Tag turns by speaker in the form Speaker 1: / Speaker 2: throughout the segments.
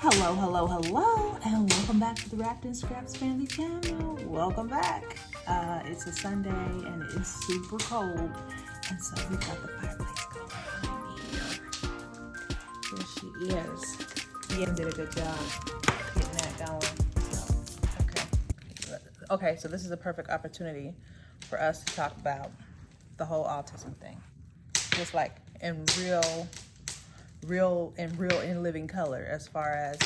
Speaker 1: Hello, hello, hello, and welcome back to the Wrapped in Scraps Family Channel. Welcome back. It's a Sunday and it's super cold, and so we got the fireplace going here. There she is. Ian did a good job getting that going. So, okay. So this is a perfect opportunity for us to talk about the whole autism thing, just like in in living color, as far as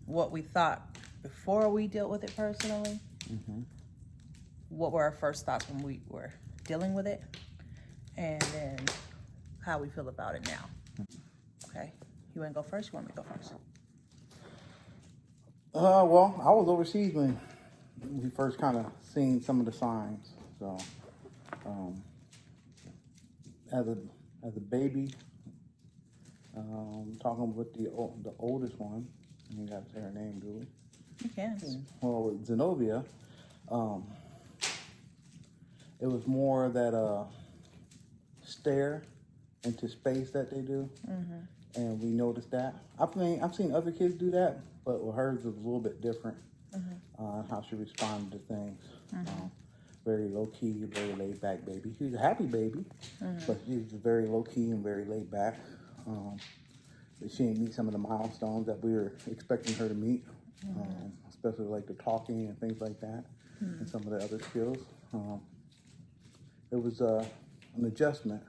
Speaker 1: what we thought before we dealt with it personally. What were our first thoughts when we were dealing with it, and then how we feel about it now. Okay, you want to go first? You want me to go first?
Speaker 2: Well, I was overseas when we first kind of seen some of the signs. So, as a baby, talking with the oldest one, you got to say her name, do we?
Speaker 1: You can.
Speaker 2: Well, with Zenobia, it was more that stare into space that they do, and we noticed that. I've seen other kids do that, but with hers was a little bit different. How she responded to things. Very low key, very laid back baby. She's a happy baby, but she's very low key and very laid back. She didn't meet some of the milestones that we were expecting her to meet, especially like the talking and things like that, and some of the other skills. It was an adjustment.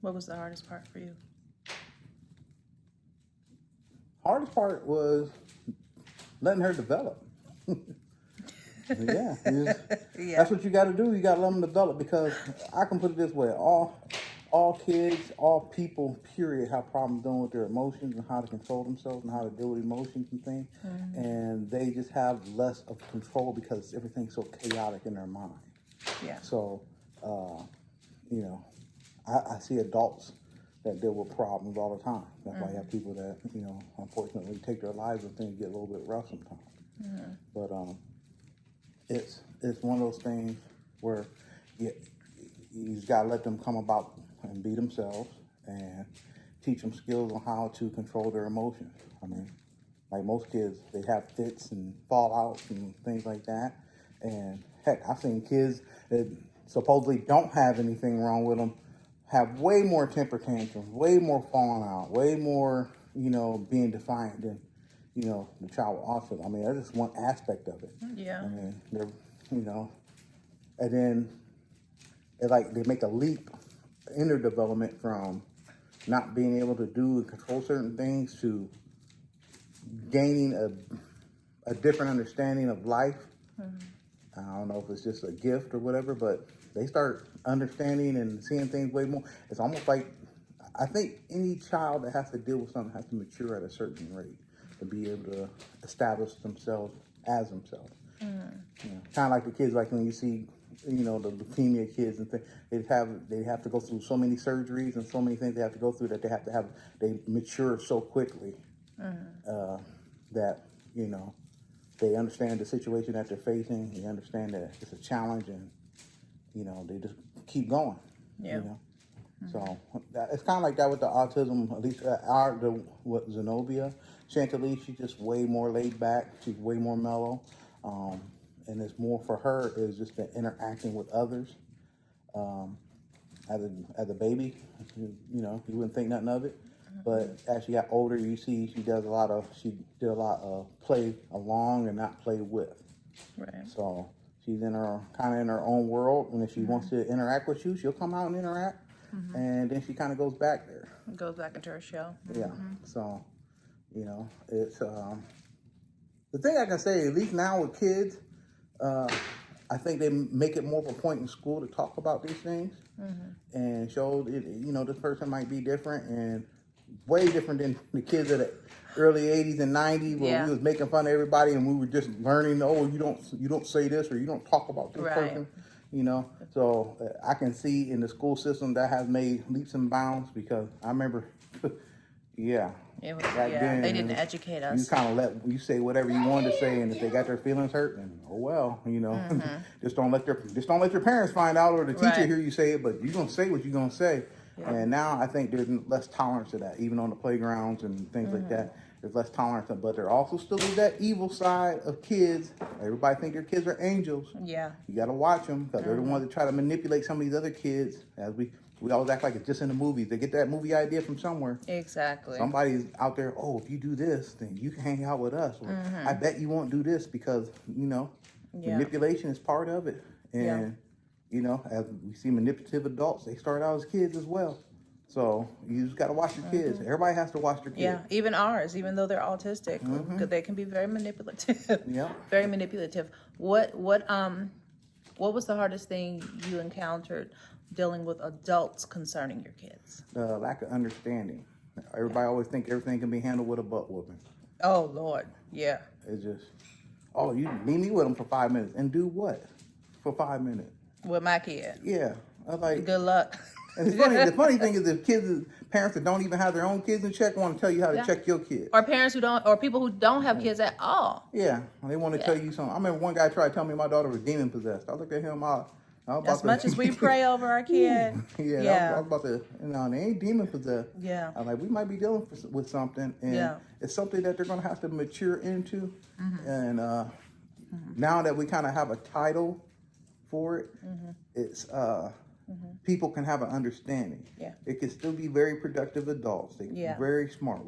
Speaker 1: What was the hardest part for you?
Speaker 2: Hardest part was letting her develop. Yeah, that's what you got to do. You got to let them develop, because I can put it this way: all kids, all people, period, have problems dealing with their emotions and how to control themselves and how to deal with emotions and things. And they just have less of control because everything's so chaotic in their mind.
Speaker 1: Yeah.
Speaker 2: So, I see adults that deal with problems all the time. That's why you have people that, unfortunately take their lives and things get a little bit rough sometimes. But it's one of those things where you just got to let them come about and be themselves and teach them skills on how to control their emotions. I mean, like most kids, they have fits and fallouts and things like that. And heck, I've seen kids that supposedly don't have anything wrong with them have way more temper tantrums, way more falling out, way more, being defiant than, the child with autism. I mean, that's just one aspect of it.
Speaker 1: Yeah.
Speaker 2: I mean, they're, and then they make a leap in their development from not being able to do and control certain things to gaining a different understanding of life. I don't know if it's just a gift or whatever, but they start understanding and seeing things way more. It's almost like, I think any child that has to deal with something has to mature at a certain rate to be able to establish themselves as themselves. Kind of like the kids, like when you see, the leukemia kids and things, they have to go through so many surgeries and so many things they have to go through that they mature so quickly that, they understand the situation that they're facing. They understand that it's a challenge, and they just keep going.
Speaker 1: Yeah.
Speaker 2: So it's kind of like that with the autism. At least with Zenobia, Chantilly, she's just way more laid back. She's way more mellow, and it's more for her is just the interacting with others. As a baby, you wouldn't think nothing of it. But as she got older, you see she did a lot of play along and not play with.
Speaker 1: Right.
Speaker 2: So she's in her own world, and if she wants to interact with you, she'll come out and interact, and then she kind of goes back there.
Speaker 1: Goes back into her shell.
Speaker 2: Yeah. So, it's the thing I can say. At least now with kids, I think they make it more of a point in school to talk about these things and show it. This person might be different and way different than the kids of the early 80s and 90s where we was making fun of everybody and we were just learning, you don't say this or you don't talk about this person, So I can see in the school system that has made leaps and bounds, because I remember, then,
Speaker 1: they didn't educate us.
Speaker 2: You kind of let you say whatever you wanted to say, and if they got their feelings hurt, then oh well, just don't let your parents find out or the teacher hear you say it, but you're gonna say what you're gonna say. And now I think there's less tolerance to that, even on the playgrounds and things like that. There's less tolerance, but there also still is that evil side of kids. Everybody think their kids are angels.
Speaker 1: Yeah.
Speaker 2: You got to watch them because they're the ones that try to manipulate some of these other kids. As we always act like it's just in the movies. They get that movie idea from somewhere.
Speaker 1: Exactly.
Speaker 2: Somebody's out there, oh, if you do this, then you can hang out with us. Or, I bet you won't do this because, manipulation is part of it. And, as we see manipulative adults, they start out as kids as well. So you just got to watch your kids. Everybody has to watch their kids.
Speaker 1: Yeah, even ours, even though they're autistic, they can be very manipulative.
Speaker 2: Yeah.
Speaker 1: Very manipulative. What was the hardest thing you encountered dealing with adults concerning your kids?
Speaker 2: The lack of understanding. Everybody always think everything can be handled with a butt whooping.
Speaker 1: Oh, Lord. Yeah.
Speaker 2: It's just, oh, you leave me with them for 5 minutes. And do what for 5 minutes?
Speaker 1: With my kid.
Speaker 2: Yeah. I was like,
Speaker 1: good luck.
Speaker 2: And it's funny. The funny thing is, if parents that don't even have their own kids in check want to tell you how to check your kid.
Speaker 1: Or parents who don't, or people who don't have kids at all.
Speaker 2: Yeah, they want to tell you something. I remember one guy tried to tell me my daughter was demon possessed. I looked at him.
Speaker 1: As much as we pray over our kid.
Speaker 2: I was about to, they ain't demon possessed.
Speaker 1: Yeah.
Speaker 2: I'm like, we might be dealing with something, and it's something that they're going to have to mature into. And now that we kind of have a title for it, it's people can have an understanding.
Speaker 1: Yeah.
Speaker 2: It can still be very productive adults. They can be very smart.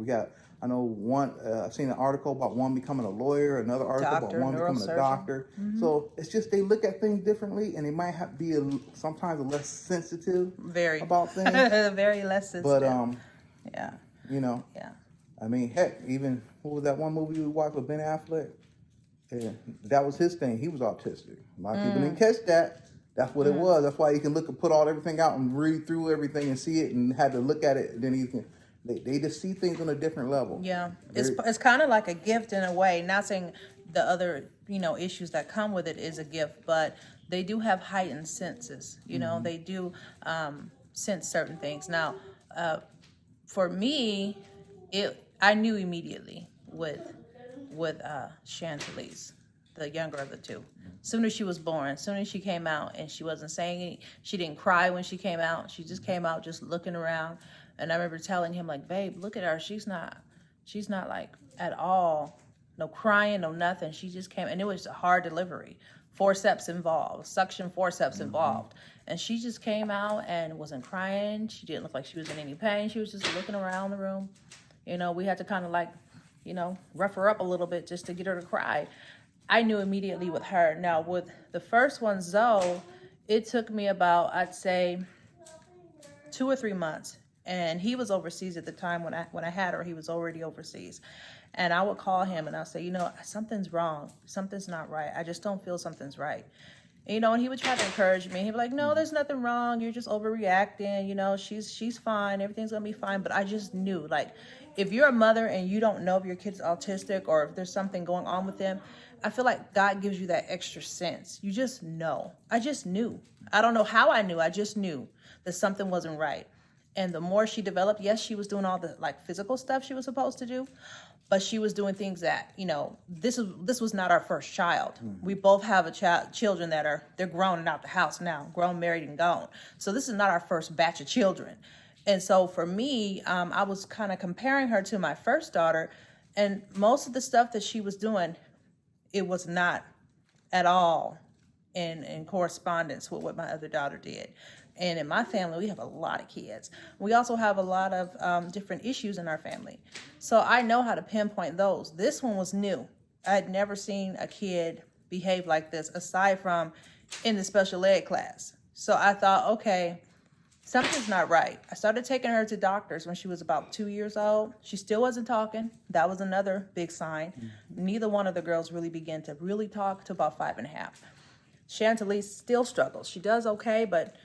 Speaker 2: I know one, I've seen an article about one becoming a lawyer, another article about one becoming a doctor. So it's just they look at things differently, and they might be sometimes less sensitive about things.
Speaker 1: Very less sensitive.
Speaker 2: But,
Speaker 1: yeah.
Speaker 2: I mean, heck, even, what was that one movie we watched with Ben Affleck? Yeah, that was his thing. He was autistic. A lot of people didn't catch that. That's what it was. That's why you can put all everything out and read through everything and see it and have to look at it. And then you can, they just see things on a different level. Yeah,
Speaker 1: it's kind of like a gift in a way. Not saying the other issues that come with it is a gift, but they do have heightened senses. They do sense certain things. Now, for me, I knew immediately with Chantalise, the younger of the two. Soon as she was born, soon as she came out, and she wasn't saying any, she didn't cry when she came out. She just came out just looking around. And I remember telling him, like, babe, look at her. She's not like at all, no crying, no nothing. She just came, and it was a hard delivery. Forceps involved, suction forceps involved. And she just came out and wasn't crying. She didn't look like she was in any pain. She was just looking around the room. We had to kind of rough her up a little bit just to get her to cry. I knew immediately with her. Now, with the first one, Zoe, it took me about, I'd say, 2 or 3 months. And he was overseas at the time when I had her. He was already overseas. And I would call him and I'd say, something's wrong. Something's not right. I just don't feel something's right. And he would try to encourage me. He'd be like, no, there's nothing wrong. You're just overreacting. She's fine. Everything's going to be fine. But I just knew, if you're a mother and you don't know if your kid's autistic or if there's something going on with them, I feel like God gives you that extra sense. You just know. I just knew. I don't know how I knew. I just knew that something wasn't right. And the more she developed, yes, she was doing all the physical stuff she was supposed to do, but she was doing things that, this was not our first child. We both have children that they're grown and out the house now, grown, married, and gone. So this is not our first batch of children. And so for me, I was kind of comparing her to my first daughter, and most of the stuff that she was doing, it was not at all in correspondence with what my other daughter did. And in my family, we have a lot of kids. We also have a lot of different issues in our family. So I know how to pinpoint those. This one was new. I had never seen a kid behave like this, aside from in the special ed class. So I thought, okay, something's not right. I started taking her to doctors when she was about 2 years old. She still wasn't talking. That was another big sign. Neither one of the girls really began to really talk till about 5.5. Chantalise still struggles. She does okay, but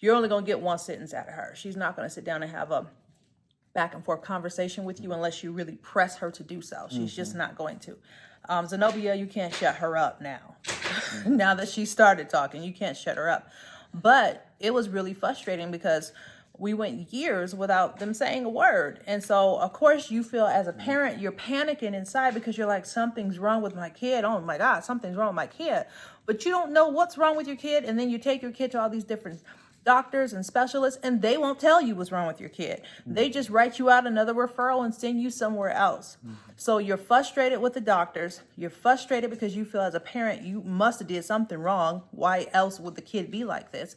Speaker 1: you're only going to get one sentence out of her. She's not going to sit down and have a back and forth conversation with you unless you really press her to do so. She's just not going to. Zenobia, you can't shut her up now. Now that she started talking, you can't shut her up. But it was really frustrating because we went years without them saying a word. And so, of course, you feel as a parent, you're panicking inside because you're like, something's wrong with my kid. Oh, my God, something's wrong with my kid. But you don't know what's wrong with your kid. And then you take your kid to all these different doctors and specialists, and they won't tell you what's wrong with your kid. They just write you out another referral and send you somewhere else. So you're frustrated with the doctors. You're frustrated because you feel as a parent you must have did something wrong. Why else would the kid be like this?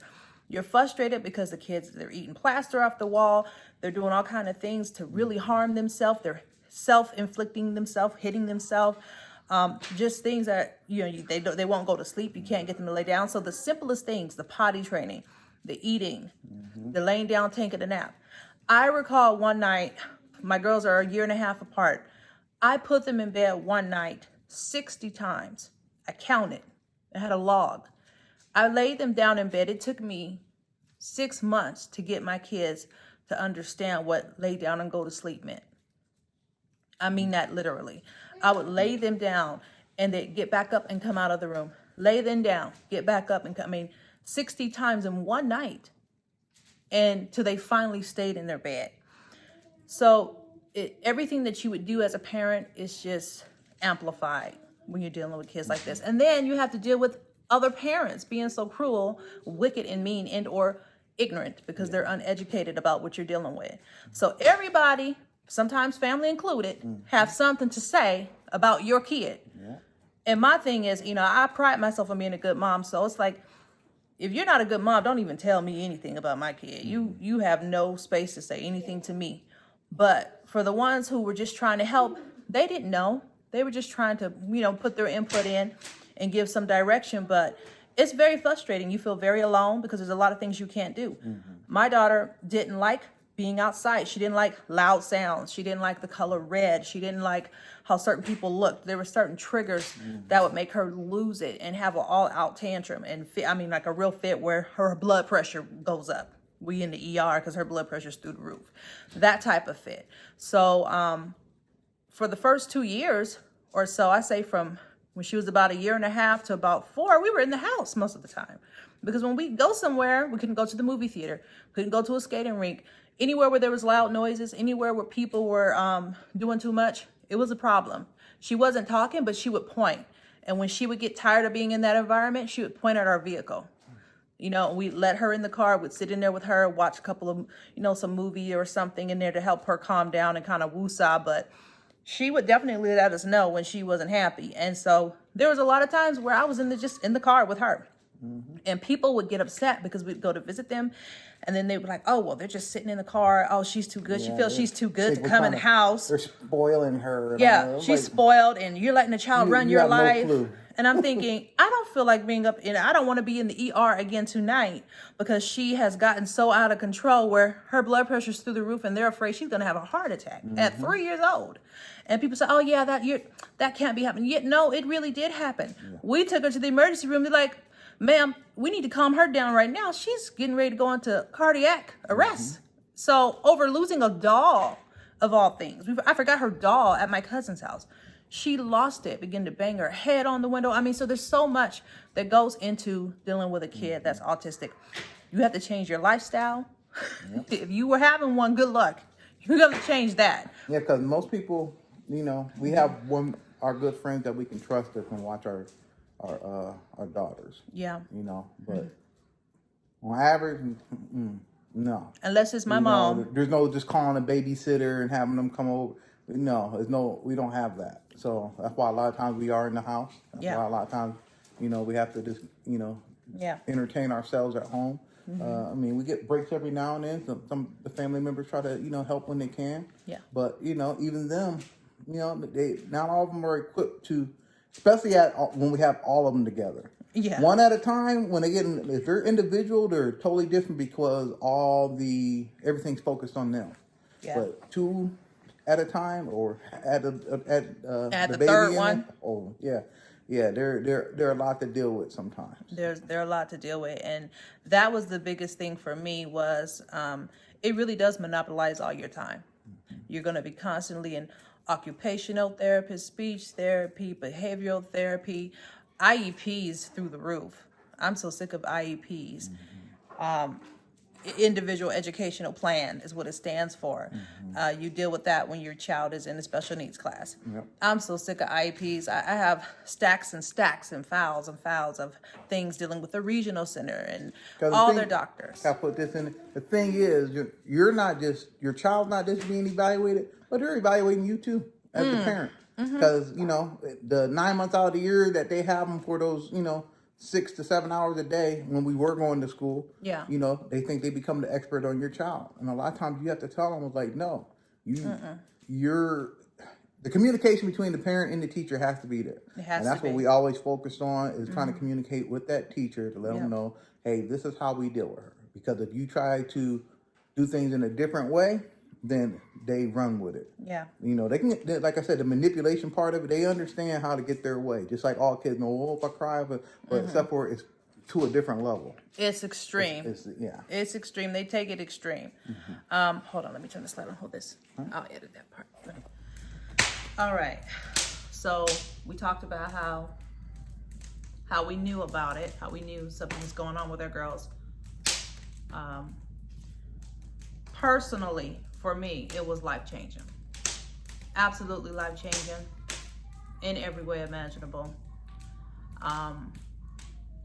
Speaker 1: You're frustrated because the kids, they're eating plaster off the wall. They're doing all kind of things to really harm themselves. They're self-inflicting themselves, hitting themselves. Just things that, they won't go to sleep. You can't get them to lay down. So the simplest things, the potty training, the eating, the laying down, taking a nap. I recall one night, my girls are 1.5 years apart. I put them in bed one night 60 times. I counted. I had a log. I laid them down in bed. It took me 6 months to get my kids to understand what lay down and go to sleep meant. I mean that literally. I would lay them down and they'd get back up and come out of the room. Lay them down, get back up and come. 60 times in one night, and till they finally stayed in their bed. So everything that you would do as a parent is just amplified when you're dealing with kids like this. And then you have to deal with other parents being so cruel, wicked, and mean, and or ignorant because they're uneducated about what you're dealing with. So everybody, sometimes family included, have something to say about your kid. Yeah. And my thing is, I pride myself on being a good mom. So it's like, if you're not a good mom, don't even tell me anything about my kid. You have no space to say anything to me. But for the ones who were just trying to help, they didn't know. They were just trying to, put their input in and give some direction. But it's very frustrating. You feel very alone because there's a lot of things you can't do. My daughter didn't like being outside. She didn't like loud sounds. She didn't like the color red. She didn't like how certain people looked. There were certain triggers that would make her lose it and have an all-out tantrum and like a real fit where her blood pressure goes up. We in the ER because her blood pressure's through the roof. That type of fit. So for the first 2 years or so, I say from when she was about 1.5 years to about 4, we were in the house most of the time. Because when we go somewhere, we couldn't go to the movie theater, couldn't go to a skating rink, anywhere where there was loud noises, anywhere where people were doing too much, it was a problem. She wasn't talking, but she would point. And when she would get tired of being in that environment, she would point at our vehicle. We'd let her in the car, we'd sit in there with her, watch a couple of, some movie or something in there to help her calm down and kind of woosah. But she would definitely let us know when she wasn't happy. And so there was a lot of times where I was just in the car with her. And people would get upset because we'd go to visit them. And then they were like, oh, well, they're just sitting in the car. Oh, she's too good. She feels she's too good to come in the house.
Speaker 2: They're spoiling her.
Speaker 1: Yeah, she's spoiled and you're letting the child run your life. No clue. And I'm thinking, I don't feel like I don't want to be in the ER again tonight because she has gotten so out of control where her blood pressure's through the roof and they're afraid she's going to have a heart attack at 3 years old. And people say, oh, yeah, that can't be happening. Yet, no, it really did happen. Yeah. We took her to the emergency room. They're like, ma'am, we need to calm her down right now. She's getting ready to go into cardiac arrest. So over losing a doll, of all things. I forgot her doll at my cousin's house. She lost it, began to bang her head on the window. So there's so much that goes into dealing with a kid that's autistic. You have to change your lifestyle. Yep. If you were having one, good luck. You're going to change that. Yeah, because
Speaker 2: most people, we have our good friends that we can trust that can watch our daughters.
Speaker 1: Yeah.
Speaker 2: But on average, no.
Speaker 1: Unless it's my mom.
Speaker 2: There's no just calling a babysitter and having them come over. No, we don't have that. So that's why a lot of times we are in the house. That's why a lot of times, we have to just, entertain ourselves at home. We get breaks every now and then. Some the family members try to, help when they can.
Speaker 1: Yeah.
Speaker 2: But, even them, they not all of them are equipped to, especially when we have all of them together.
Speaker 1: Yeah.
Speaker 2: One at a time, when if they're individual, they're totally different because everything's focused on them. Yeah. But 2 at a time, or at the baby
Speaker 1: third one.
Speaker 2: Oh yeah, they're a lot to deal with sometimes.
Speaker 1: There are a lot to deal with, and that was the biggest thing for me was it really does monopolize all your time. You're going to be constantly in occupational therapy, speech therapy, behavioral therapy, IEPs through the roof. I'm so sick of IEPs. individual educational plan is what it stands for. You deal with that when your child is in a special needs class.
Speaker 2: Yep.
Speaker 1: I'm so sick of IEPs. I have stacks and stacks and files of things dealing with the regional center and all their doctors.
Speaker 2: I put this in. The thing is, you're not just, your child's not just being evaluated, but they're evaluating you too as the parent. Because, you know, the 9 months out of the year that they have them for those, you know, 6 to 7 hours a day when we were going to school,
Speaker 1: Yeah.
Speaker 2: you know, they think they become the expert on your child. And a lot of times you have to tell them, like, no, the communication between the parent and the teacher has to be there.
Speaker 1: It has
Speaker 2: and that's
Speaker 1: to
Speaker 2: what
Speaker 1: be.
Speaker 2: we always focus on, is trying to communicate with that teacher to let them know, hey, this is how we deal with her. Because if you try to do things in a different way, then they run with it.
Speaker 1: Yeah.
Speaker 2: You know, like I said, the manipulation part of it, they understand how to get their way. Just like all kids know, oh, if I cry, but except for it's to a different level.
Speaker 1: It's extreme.
Speaker 2: Yeah.
Speaker 1: It's extreme. They take it extreme. Hold on, let me turn this light on. Hold this. I'll edit that part. All right. So we talked about how we knew about it, how we knew something was going on with our girls. Personally, for me, it was life-changing. Absolutely life-changing in every way imaginable.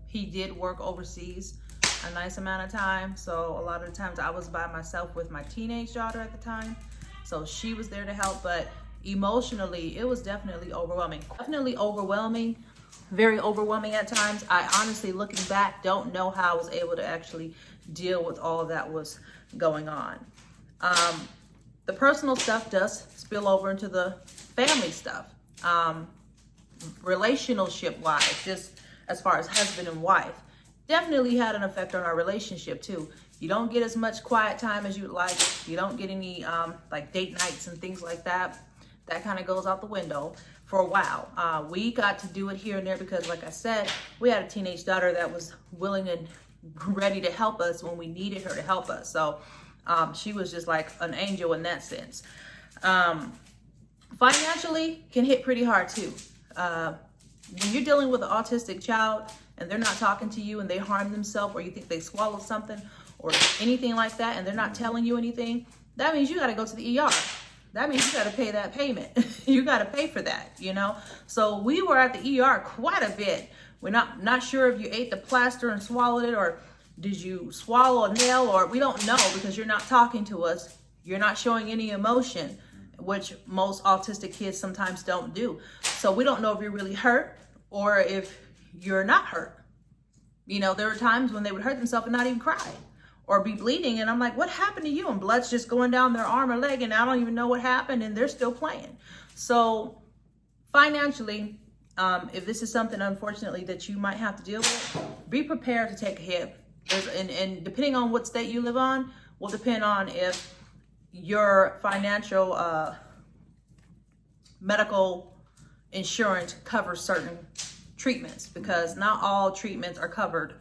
Speaker 1: He did work overseas a nice amount of time, so a lot of the times I was by myself with my teenage daughter at the time, so she was there to help, but emotionally, it was definitely overwhelming. Definitely overwhelming, very overwhelming at times. I honestly, looking back, don't know how I was able to actually deal with all that was going on. The personal stuff does spill over into the family stuff. Relationship-wise, just as far as husband and wife, definitely had an effect on our relationship too. You don't get as much quiet time as you'd like. You don't get any like date nights and things like that. That kind of goes out the window for a while. We got to do it here and there because, like I said, we had a teenage daughter that was willing and ready to help us when we needed her to help us. So she was just like an angel in that sense. Financially, can hit pretty hard too. When you're dealing with an autistic child and they're not talking to you and they harm themselves, or you think they swallowed something or anything like that and they're not telling you anything, that means you got to go to the ER. That means you got to pay that payment. You got to pay for that, you know? So we were at the ER quite a bit. We're not sure if you ate the plaster and swallowed it, or did you swallow a nail, or we don't know because you're not talking to us. You're not showing any emotion, which most autistic kids sometimes don't do. So we don't know if you're really hurt or if you're not hurt. You know, there were times when they would hurt themselves and not even cry or be bleeding. And I'm like, what happened to you? And blood's just going down their arm or leg and I don't even know what happened, and they're still playing. So financially, if this is something, unfortunately, that you might have to deal with, be prepared to take a hit. And depending on what state you live on, will depend on if your financial medical insurance covers certain treatments, because not all treatments are covered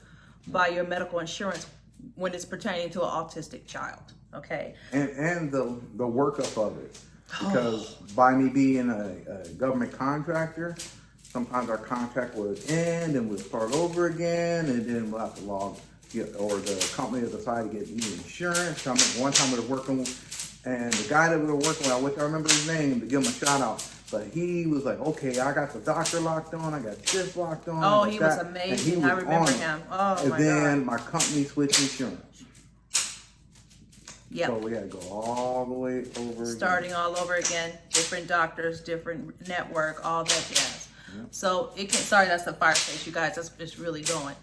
Speaker 1: by your medical insurance when it's pertaining to an autistic child. Okay.
Speaker 2: And the workup of it, because by me being a government contractor, sometimes our contract would end and we'll start over again, and then we'll have to log, or the company will decide to get new insurance. I remember one time we were working, and the guy that we were working with, I wish I remember his name to give him a shout out, but he was like, okay, I got the doctor locked on, I got this locked on.
Speaker 1: Oh, he was amazing. I remember him. Oh, my God.
Speaker 2: And then my company switched insurance.
Speaker 1: Yep.
Speaker 2: So we had to go all the way over
Speaker 1: Starting all over again, different doctors, different network, all that jazz. Yep. So it can, sorry, that's the fireplace, you guys, that's just really going.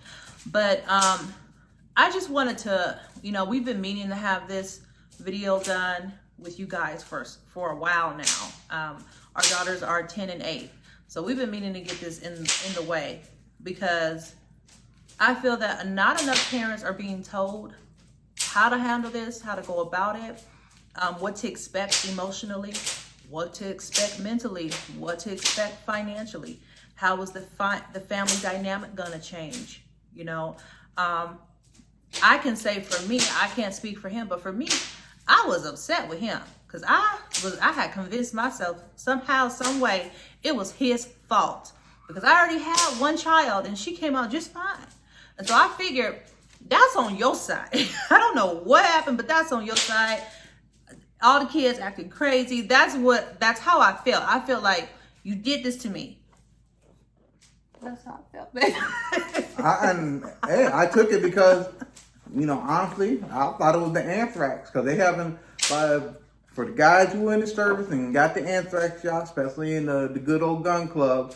Speaker 1: But I just wanted to, we've been meaning to have this video done with you guys for a while now. Our daughters are 10 and 8. So we've been meaning to get this in the way, because I feel that not enough parents are being told how to handle this, how to go about it, what to expect emotionally, what to expect mentally, what to expect financially. How is the family dynamic gonna change? I can say for me, I can't speak for him, but for me, I was upset with him because I had convinced myself somehow, some way, it was his fault, because I already had one child and she came out just fine. And so I figured, That's on your side. I don't know what happened, but that's on your side. All the kids acting crazy. That's how I feel. I feel like you did this to me. That's how I felt.
Speaker 2: I took it because, honestly, I thought it was the anthrax, because they haven't, for the guys who were in the service and got the anthrax shot, especially in the good old gun club.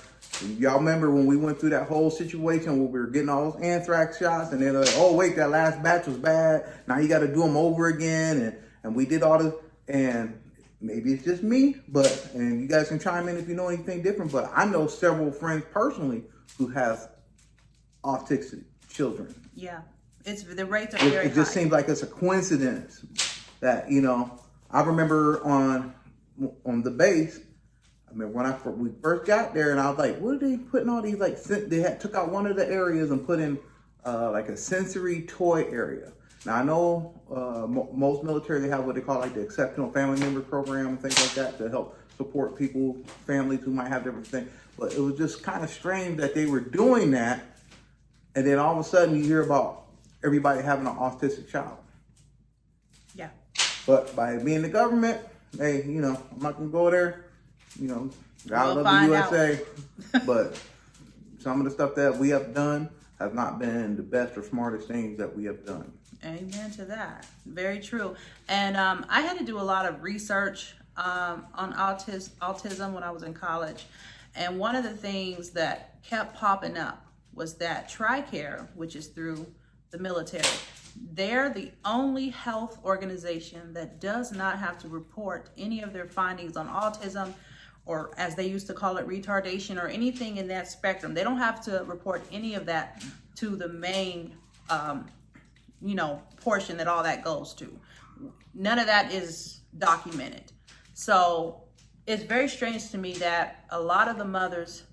Speaker 2: Y'all remember when we went through that whole situation where we were getting all those anthrax shots, and they're like, oh wait, that last batch was bad. Now you got to do them over again, and we did all this, and maybe it's just me, and you guys can chime in if you know anything different, but I know several friends personally who have autistic children.
Speaker 1: Yeah, the rates are very high.
Speaker 2: It just seems like it's a coincidence that, I remember on the base, I mean, when we first got there, and I was like, what are they putting all these, took out one of the areas and put in like a sensory toy area. Now, I know most military, they have what they call like the Exceptional Family Member Program and things like that to help support people, families who might have different things. But it was just kind of strange that they were doing that, and then all of a sudden you hear about everybody having an autistic child.
Speaker 1: Yeah.
Speaker 2: But by being the government, hey, I'm not going to go there. God love the USA. But some of the stuff that we have done has not been the best or smartest things that we have done.
Speaker 1: Amen to that. Very true. And I had to do a lot of research on autism when I was in college. And one of the things that kept popping up was that TRICARE, which is through the military, they're the only health organization that does not have to report any of their findings on autism, or as they used to call it, retardation, or anything in that spectrum. They don't have to report any of that to the main, portion that all that goes to. None of that is documented. So it's very strange to me that a lot of the mothers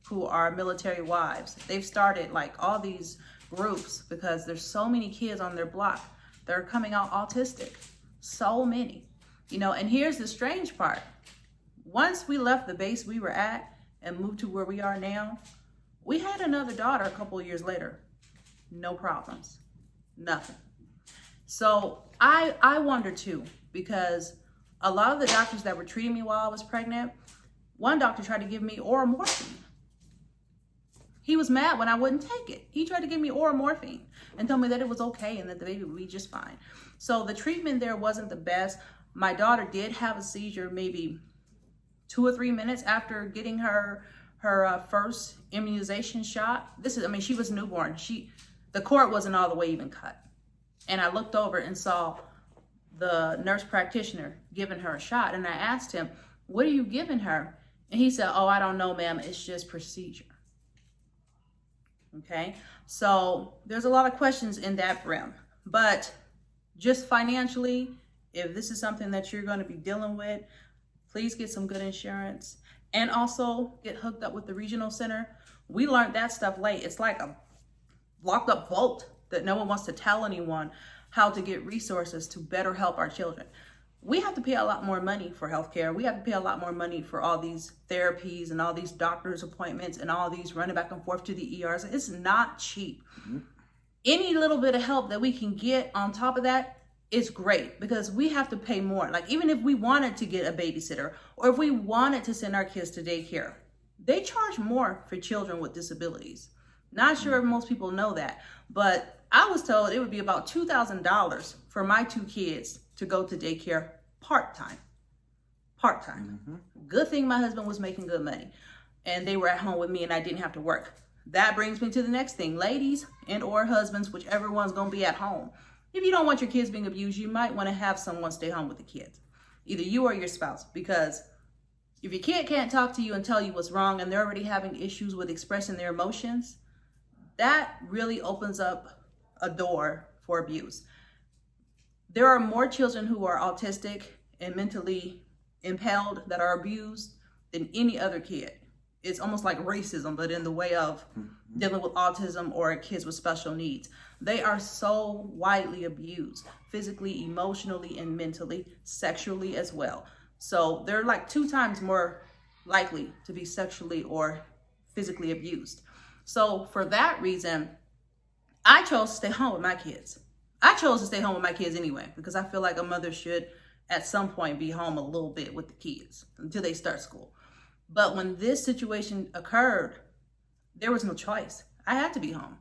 Speaker 1: who are military wives, they've started like all these groups because there's so many kids on their block that are coming out autistic. So many, and here's the strange part. Once we left the base we were at and moved to where we are now, we had another daughter a couple of years later. No problems, nothing. So I wonder too, because a lot of the doctors that were treating me while I was pregnant, one doctor tried to give me oral morphine. He was mad when I wouldn't take it. He tried to give me oral morphine and tell me that it was okay and that the baby would be just fine. So the treatment there wasn't the best. My daughter did have a seizure maybe 2 or 3 minutes after getting her first immunization shot. She was newborn. The cord wasn't all the way even cut. And I looked over and saw the nurse practitioner giving her a shot. And I asked him, what are you giving her? And he said, oh, I don't know, ma'am. It's just procedure. Okay. So there's a lot of questions in that realm, but just financially, if this is something that you're going to be dealing with, please get some good insurance and also get hooked up with the regional center. We learned that stuff late. It's like a locked up vault that no one wants to tell anyone how to get resources to better help our children. We have to pay a lot more money for healthcare. We have to pay a lot more money for all these therapies and all these doctor's appointments and all these running back and forth to the ERs. It's not cheap. Mm-hmm. Any little bit of help that we can get on top of that is great, because we have to pay more. Like, even if we wanted to get a babysitter or if we wanted to send our kids to daycare, they charge more for children with disabilities. Not sure if most people know that, but I was told it would be about $2,000 for my 2 kids to go to daycare part-time. Mm-hmm. Good thing my husband was making good money and they were at home with me and I didn't have to work. That brings me to the next thing. Ladies and or husbands, whichever one's going to be at home. If you don't want your kids being abused, you might want to have someone stay home with the kids. Either you or your spouse, because if your kid can't talk to you and tell you what's wrong and they're already having issues with expressing their emotions, that really opens up a door for abuse. There are more children who are autistic and mentally impaired that are abused than any other kid. It's almost like racism, but in the way of dealing with autism or kids with special needs. They are so widely abused, physically, emotionally, and mentally, sexually as well. So they're like 2 times more likely to be sexually or physically abused. So for that reason, I chose to stay home with my kids. I chose to stay home with my kids anyway, because I feel like a mother should at some point be home a little bit with the kids until they start school. But when this situation occurred, there was no choice. I had to be home.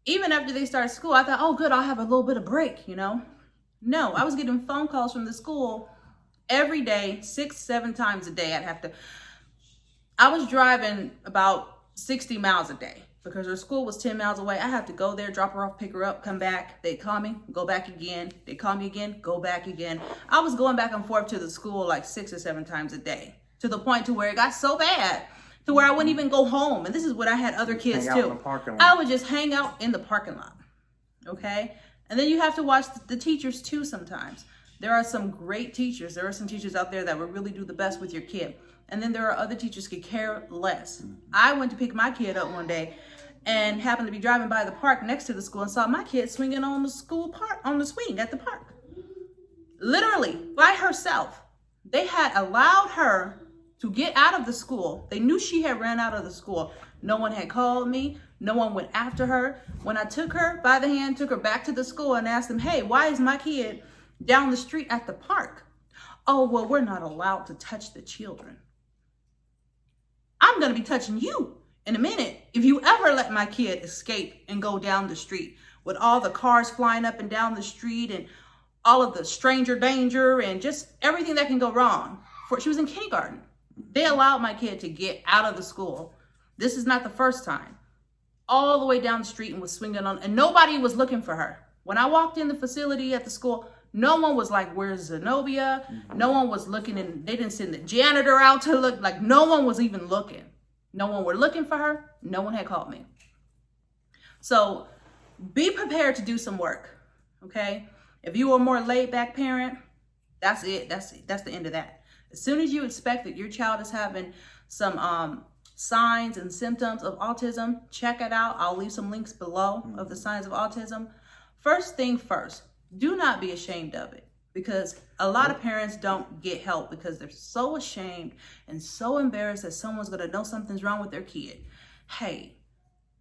Speaker 1: Even after they started school, I thought, oh good, I'll have a little bit of break, you know? No, I was getting phone calls from the school every day, 6-7 times a day. I was driving about 60 miles a day because her school was 10 miles away. I had to go there, drop her off, pick her up, come back. They'd call me, go back again. They'd call me again, go back again. I was going back and forth to the school like 6 or 7 times a day, to the point to where it got so bad to where I wouldn't even go home. And this is what I had other kids too. I would just hang out in the parking lot, okay? And then you have to watch the teachers too sometimes. There are some great teachers. There are some teachers out there that will really do the best with your kid. And then there are other teachers who could care less. I went to pick my kid up one day and happened to be driving by the park next to the school and saw my kid swinging on the school park, on the swing at the park. Literally, by herself. They had allowed her to get out of the school. They knew she had ran out of the school. No one had called me. No one went after her. When I took her by the hand, took her back to the school and asked them, hey, why is my kid down the street at the park? Oh, well, we're not allowed to touch the children. I'm going to be touching you in a minute if you ever let my kid escape and go down the street with all the cars flying up and down the street and all of the stranger danger and just everything that can go wrong. She was in kindergarten. They allowed my kid to get out of the school. This is not the first time. All the way down the street and was swinging on, and nobody was looking for her. When I walked in the facility at the school, no one was like, where's Zenobia? No one was looking, and they didn't send the janitor out to look. Like, no one was even looking. No one were looking for her. No one had called me. So be prepared to do some work, okay? If you are a more laid back parent, that's it. That's the end of that. As soon as you expect that your child is having some signs and symptoms of autism, check it out. I'll leave some links below of the signs of autism. First thing first, do not be ashamed of it, because a lot of parents don't get help because they're so ashamed and so embarrassed that someone's going to know something's wrong with their kid. Hey,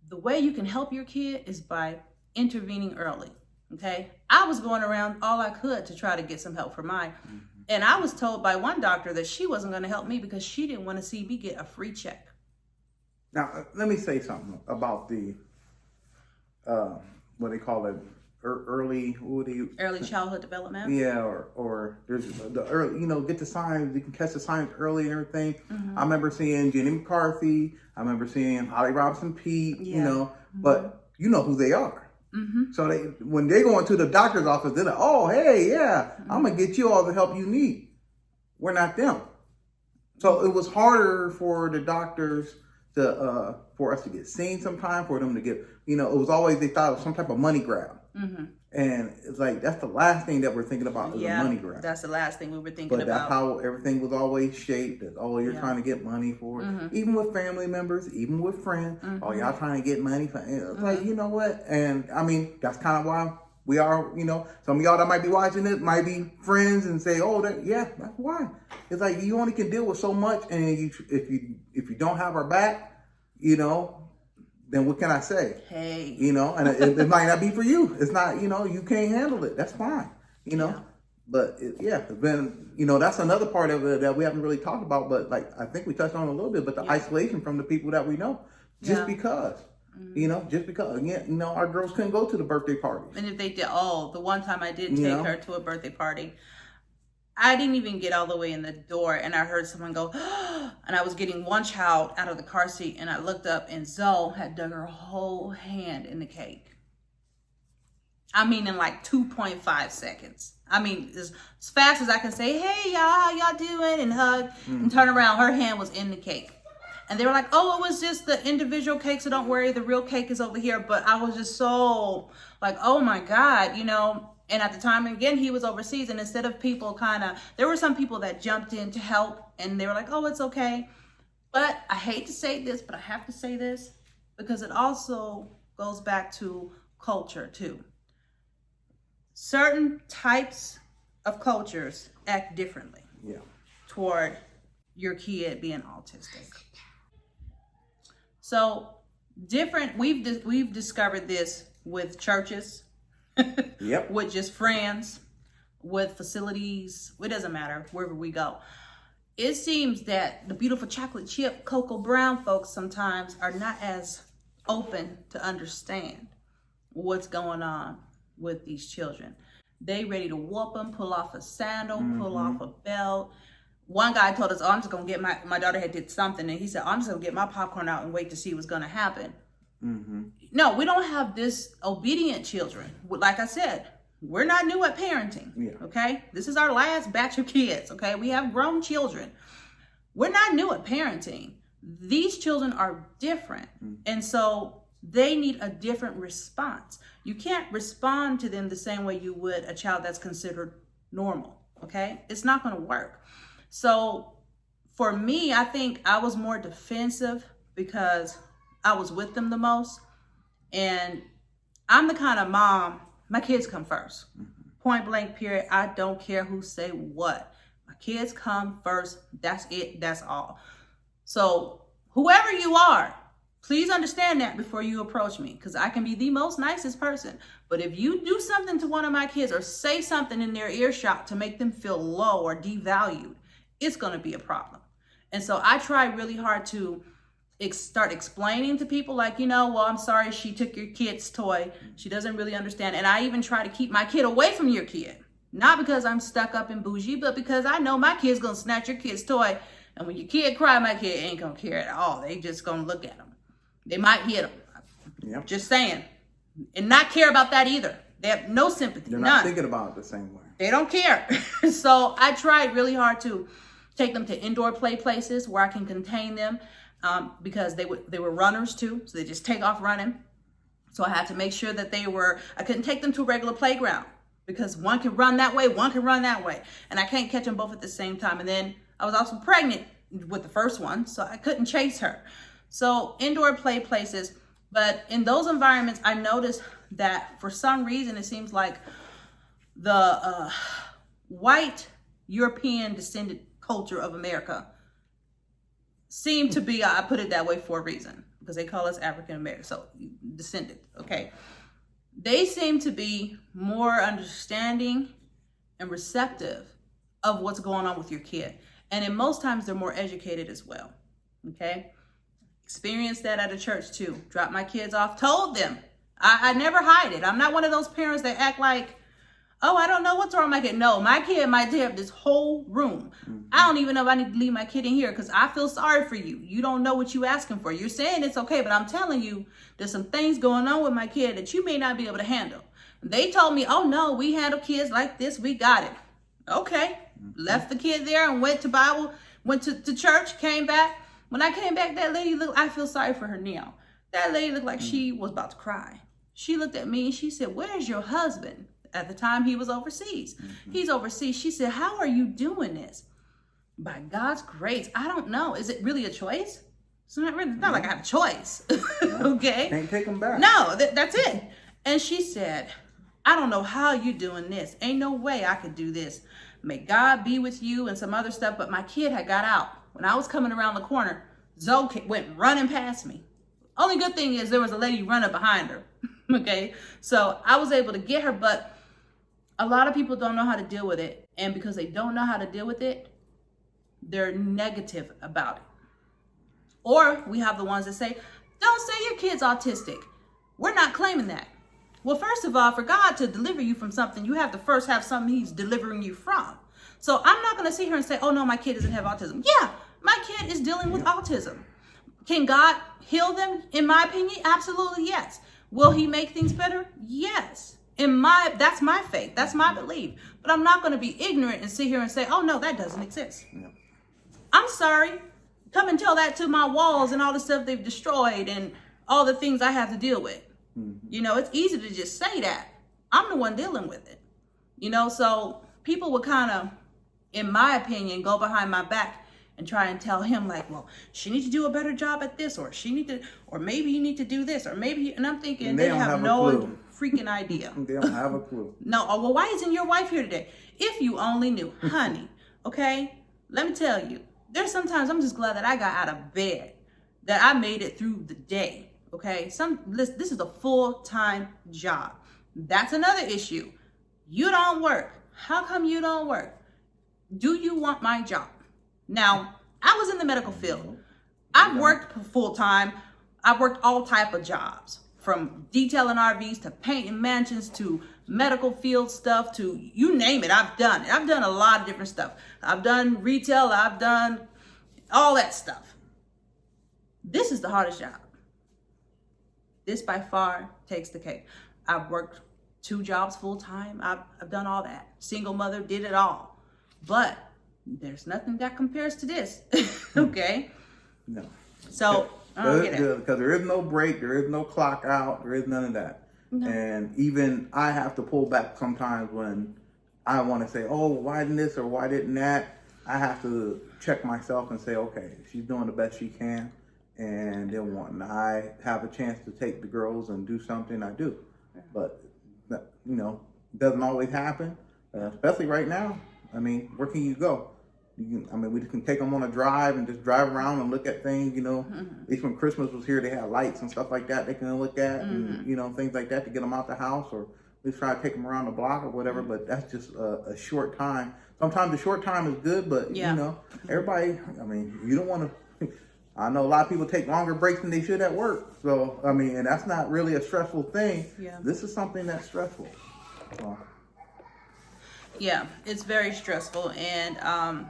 Speaker 1: the way you can help your kid is by intervening early, okay? I was going around all I could to try to get some help for mine. And I was told by one doctor that she wasn't going to help me because she didn't want to see me get a free check.
Speaker 2: Now, let me say something about the, what they call it, early
Speaker 1: childhood development.
Speaker 2: Yeah, or there's the early, get the signs. You can catch the signs early and everything. I remember seeing Jenny McCarthy. I remember seeing Holly Robinson Pete. But you know who they are. So when they go into the doctor's office, they're like, oh, hey, yeah, I'm gonna get you all the help you need. We're not them. So it was harder for the doctors to for us to get seen sometime, for them to get, it was always, they thought it was some type of money grab. And it's like, that's the last thing that we're thinking about is a money grab.
Speaker 1: That's the last thing we were thinking about.
Speaker 2: But that's how everything was always shaped. That, you're trying to get money for it. Even with family members, even with friends. Y'all trying to get money for it. It's like, you know what? And I mean, that's kind of why we are, some of y'all that might be watching it might be friends and say, oh, that's why. It's like, you only can deal with so much. And if you don't have our back, then what can I say?
Speaker 1: Hey.
Speaker 2: And it might not be for you. It's not, you can't handle it. That's fine, But it's been, that's another part of it that we haven't really talked about. But like, I think we touched on it a little bit, but the isolation from the people that we know, just because, just because, our girls couldn't go to the birthday parties.
Speaker 1: And if they did, the one time I did take her to a birthday party, I didn't even get all the way in the door and I heard someone go, and I was getting one child out of the car seat and I looked up and Zoe had dug her whole hand in the cake. I mean, in like 2.5 seconds. I mean, as fast as I can say, hey y'all, how y'all doing? And hug and turn around, her hand was in the cake. And they were like, oh, it was just the individual cake, so don't worry, the real cake is over here. But I was just so like, oh my God, And at the time, again, he was overseas. And instead of people there were some people that jumped in to help. And they were like, oh, it's okay. But I hate to say this, but I have to say this. Because it also goes back to culture, too. Certain types of cultures act differently toward your kid being autistic. So we've discovered this with churches,
Speaker 2: Yep.
Speaker 1: with just friends, with facilities. It doesn't matter wherever we go. It seems that the beautiful chocolate chip Cocoa Brown folks sometimes are not as open to understand what's going on with these children. They ready to whoop them, pull off a sandal, pull off a belt. One guy told us, oh, I'm just going to get my daughter had did something. And he said, I'm just going to get my popcorn out and wait to see what's going to happen. No, we don't have disobedient children. Like I said, we're not new at parenting. Okay. This is our last batch of kids. Okay. We have grown children. We're not new at parenting. These children are different. And so they need a different response. You can't respond to them the same way you would a child that's considered normal. Okay. It's not going to work. So for me, I think I was more defensive because I was with them the most. And I'm the kind of mom, my kids come first. Point blank, period. I don't care who say what. My kids come first. That's it. That's all. So whoever you are, please understand that before you approach me, because I can be the most nicest person. But if you do something to one of my kids or say something in their earshot to make them feel low or devalued, it's going to be a problem. And so I try really hard to start explaining to people like, well, I'm sorry she took your kid's toy. She doesn't really understand. And I even try to keep my kid away from your kid. Not because I'm stuck up and bougie, but because I know my kid's going to snatch your kid's toy. And when your kid cry, my kid ain't going to care at all. They just going to look at them. They might hit them.
Speaker 2: Yep.
Speaker 1: Just saying. And not care about that either. They have no sympathy.
Speaker 2: They're not thinking about it the same way.
Speaker 1: They don't care. So I tried really hard to take them to indoor play places where I can contain them, because they were runners too. So they just take off running. So I had to make sure that I couldn't take them to a regular playground because one can run that way, one can run that way. And I can't catch them both at the same time. And then I was also pregnant with the first one, so I couldn't chase her. So indoor play places. But in those environments, I noticed that for some reason, it seems like the white European descended culture of America seemed to be, I put it that way for a reason, because they call us African American, so descendant, okay. They seem to be more understanding and receptive of what's going on with your kid. And in most times, they're more educated as well, okay. Experienced that at a church too. Dropped my kids off, told them. I never hide it. I'm not one of those parents that act like, oh, I don't know what's wrong with my kid. No, my kid might have this whole room. I don't even know if I need to leave my kid in here because I feel sorry for you. You don't know what you're asking for. You're saying it's okay, but I'm telling you there's some things going on with my kid that you may not be able to handle. They told me, oh, no, we handle kids like this. We got it. Okay. Left the kid there and went to church, came back. When I came back, that lady I feel sorry for her now. That lady looked like she was about to cry. She looked at me and she said, where's your husband? At the time, he was overseas. He's overseas. She said, how are you doing this? By God's grace. I don't know. Is it really a choice? It's not really. It's not like I have a choice. Okay?
Speaker 2: Can't take them back.
Speaker 1: No, that's it. And she said, I don't know how you doing this. Ain't no way I could do this. May God be with you and some other stuff. But my kid had got out. When I was coming around the corner, Zoe went running past me. Only good thing is there was a lady running behind her. Okay? So I was able to get her, but a lot of people don't know how to deal with it. And because they don't know how to deal with it, they're negative about it. Or we have the ones that say, don't say your kid's autistic. We're not claiming that. Well, first of all, for God to deliver you from something, you have to first have something he's delivering you from. So I'm not going to sit here and say, oh, no, my kid doesn't have autism. Yeah, my kid is dealing with autism. Can God heal them? In my opinion, absolutely yes. Will he make things better? Yes. That's my faith. That's my belief. But I'm not going to be ignorant and sit here and say, oh, no, that doesn't exist. Yeah. I'm sorry. Come and tell that to my walls and all the stuff they've destroyed and all the things I have to deal with. It's easy to just say that. I'm the one dealing with it. So people would kind of, in my opinion, go behind my back and try and tell him like, well, she needs to do a better job at this, or or maybe you need to do this, or maybe, and I'm thinking and they have no freaking idea.
Speaker 2: They don't have a clue.
Speaker 1: No. Oh, well, why isn't your wife here today? If you only knew, honey, okay? Let me tell you, there's sometimes I'm just glad that I got out of bed, that I made it through the day, Okay, this is a full-time job. That's another issue. You don't work. How come you don't work? Do you want my job? Now, I was in the medical field. I've worked full-time. I've worked all type of jobs, from detailing RVs to painting mansions to medical field stuff to you name it. I've done it. I've done a lot of different stuff. I've done retail. I've done all that stuff. This is the hardest job. This by far takes the cake. I've worked 2 jobs full-time. I've done all that. Single mother, did it all. But there's nothing that compares to this. Okay?
Speaker 2: No.
Speaker 1: So, I don't get it.
Speaker 2: Because there is no break, there is no clock out, there is none of that. No. And even I have to pull back sometimes when I want to say, oh, why didn't this or why didn't that? I have to check myself and say, okay, she's doing the best she can. And then when I have a chance to take the girls and do something, I do. But, you know, it doesn't always happen, especially right now. I mean, where can you go? We can take them on a drive and just drive around and look at things, you know. At least when Christmas was here, they had lights and stuff like that they can look at and, you know, things like that to get them out the house, or at least try to take them around the block or whatever. But that's just a short time. Sometimes the short time is good, but, you know, everybody, you don't want to. I know a lot of people take longer breaks than they should at work. So, and that's not really a stressful thing. Yeah. This is something that's stressful. So.
Speaker 1: Yeah, it's very stressful. And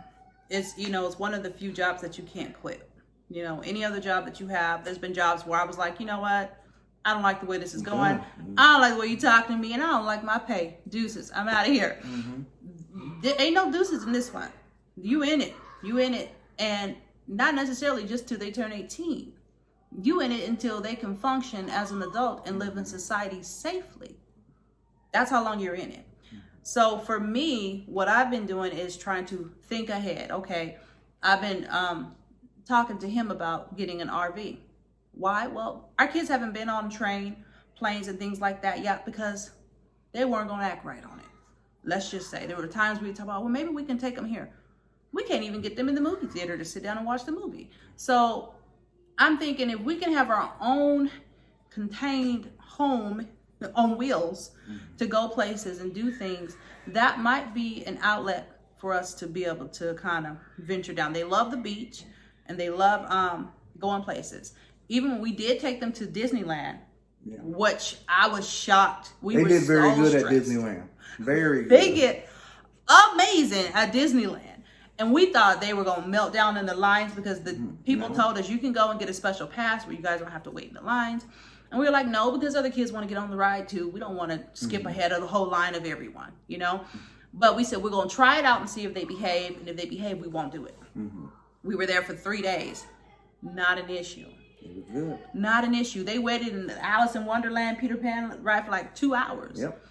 Speaker 1: it's, you know, it's one of the few jobs that you can't quit. You know, any other job that you have, there's been jobs where I was like, you know what? I don't like the way this is going. I don't like the way you talking to me, and I don't like my pay. Deuces. I'm out of here. There ain't no deuces in this one. You in it. You in it. And not necessarily just till they turn 18. You in it until they can function as an adult and live in society safely. That's how long you're in it. So for me, what I've been doing is trying to think ahead. Okay, I've been talking to him about getting an RV. Why? Well, our kids haven't been on train, planes, and things like that yet because they weren't going to act right on it. Let's just say there were times we talk about, well, maybe we can take them here. We can't even get them in the movie theater to sit down and watch the movie. So I'm thinking if we can have our own contained home on wheels to go places and do things, that might be an outlet for us to be able to kind of venture down. They love the beach and they love going places. Even when we did take them to Disneyland, which I was shocked.
Speaker 2: They did very good at Disneyland. Very good.
Speaker 1: They get amazing at Disneyland. And we thought they were going to melt down in the lines because the people told us you can go and get a special pass where you guys don't have to wait in the lines. And we were like, no, because other kids want to get on the ride too. We don't want to skip ahead of the whole line of everyone, you know. But we said we're going to try it out and see if they behave. And if they behave, we won't do it. We were there for 3 days. Not an issue.
Speaker 2: It was good.
Speaker 1: Not an issue. They waited in the Alice in Wonderland, Peter Pan ride for like 2 hours.
Speaker 2: Yep.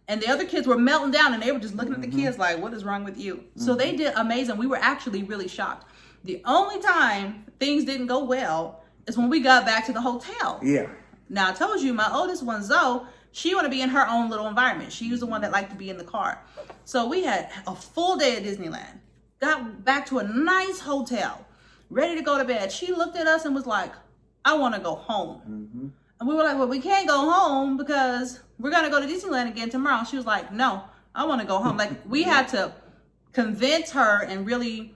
Speaker 1: And the other kids were melting down and they were just looking at the kids like, what is wrong with you? So they did amazing. We were actually really shocked. The only time things didn't go well is when we got back to the hotel.
Speaker 2: Yeah.
Speaker 1: Now, I told you, my oldest one, Zoe, she wanted to be in her own little environment. She was the one that liked to be in the car. So we had a full day at Disneyland. Got back to a nice hotel, ready to go to bed. She looked at us and was like, I want to go home. And we were like, well, we can't go home because we're going to go to Disneyland again tomorrow. She was like, no, I want to go home. Like, we had to convince her and really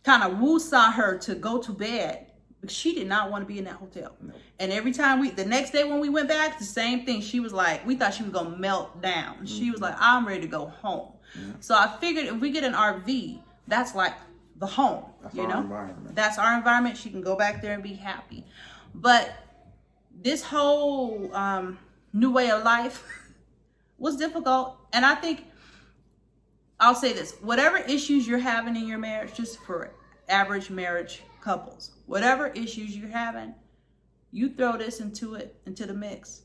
Speaker 1: kind of woo-saw her to go to bed. But she did not want to be in that hotel. No. And every time the next day when we went back, the same thing. She was like, we thought she was going to melt down. She was like, I'm ready to go home. So I figured if we get an RV, that's like the home, that's you know? Environment. That's our environment. She can go back there and be happy. But this whole new way of life was difficult. And I think, I'll say this, whatever issues you're having in your marriage, just for average marriage couples, whatever issues you're having, you throw this into the mix.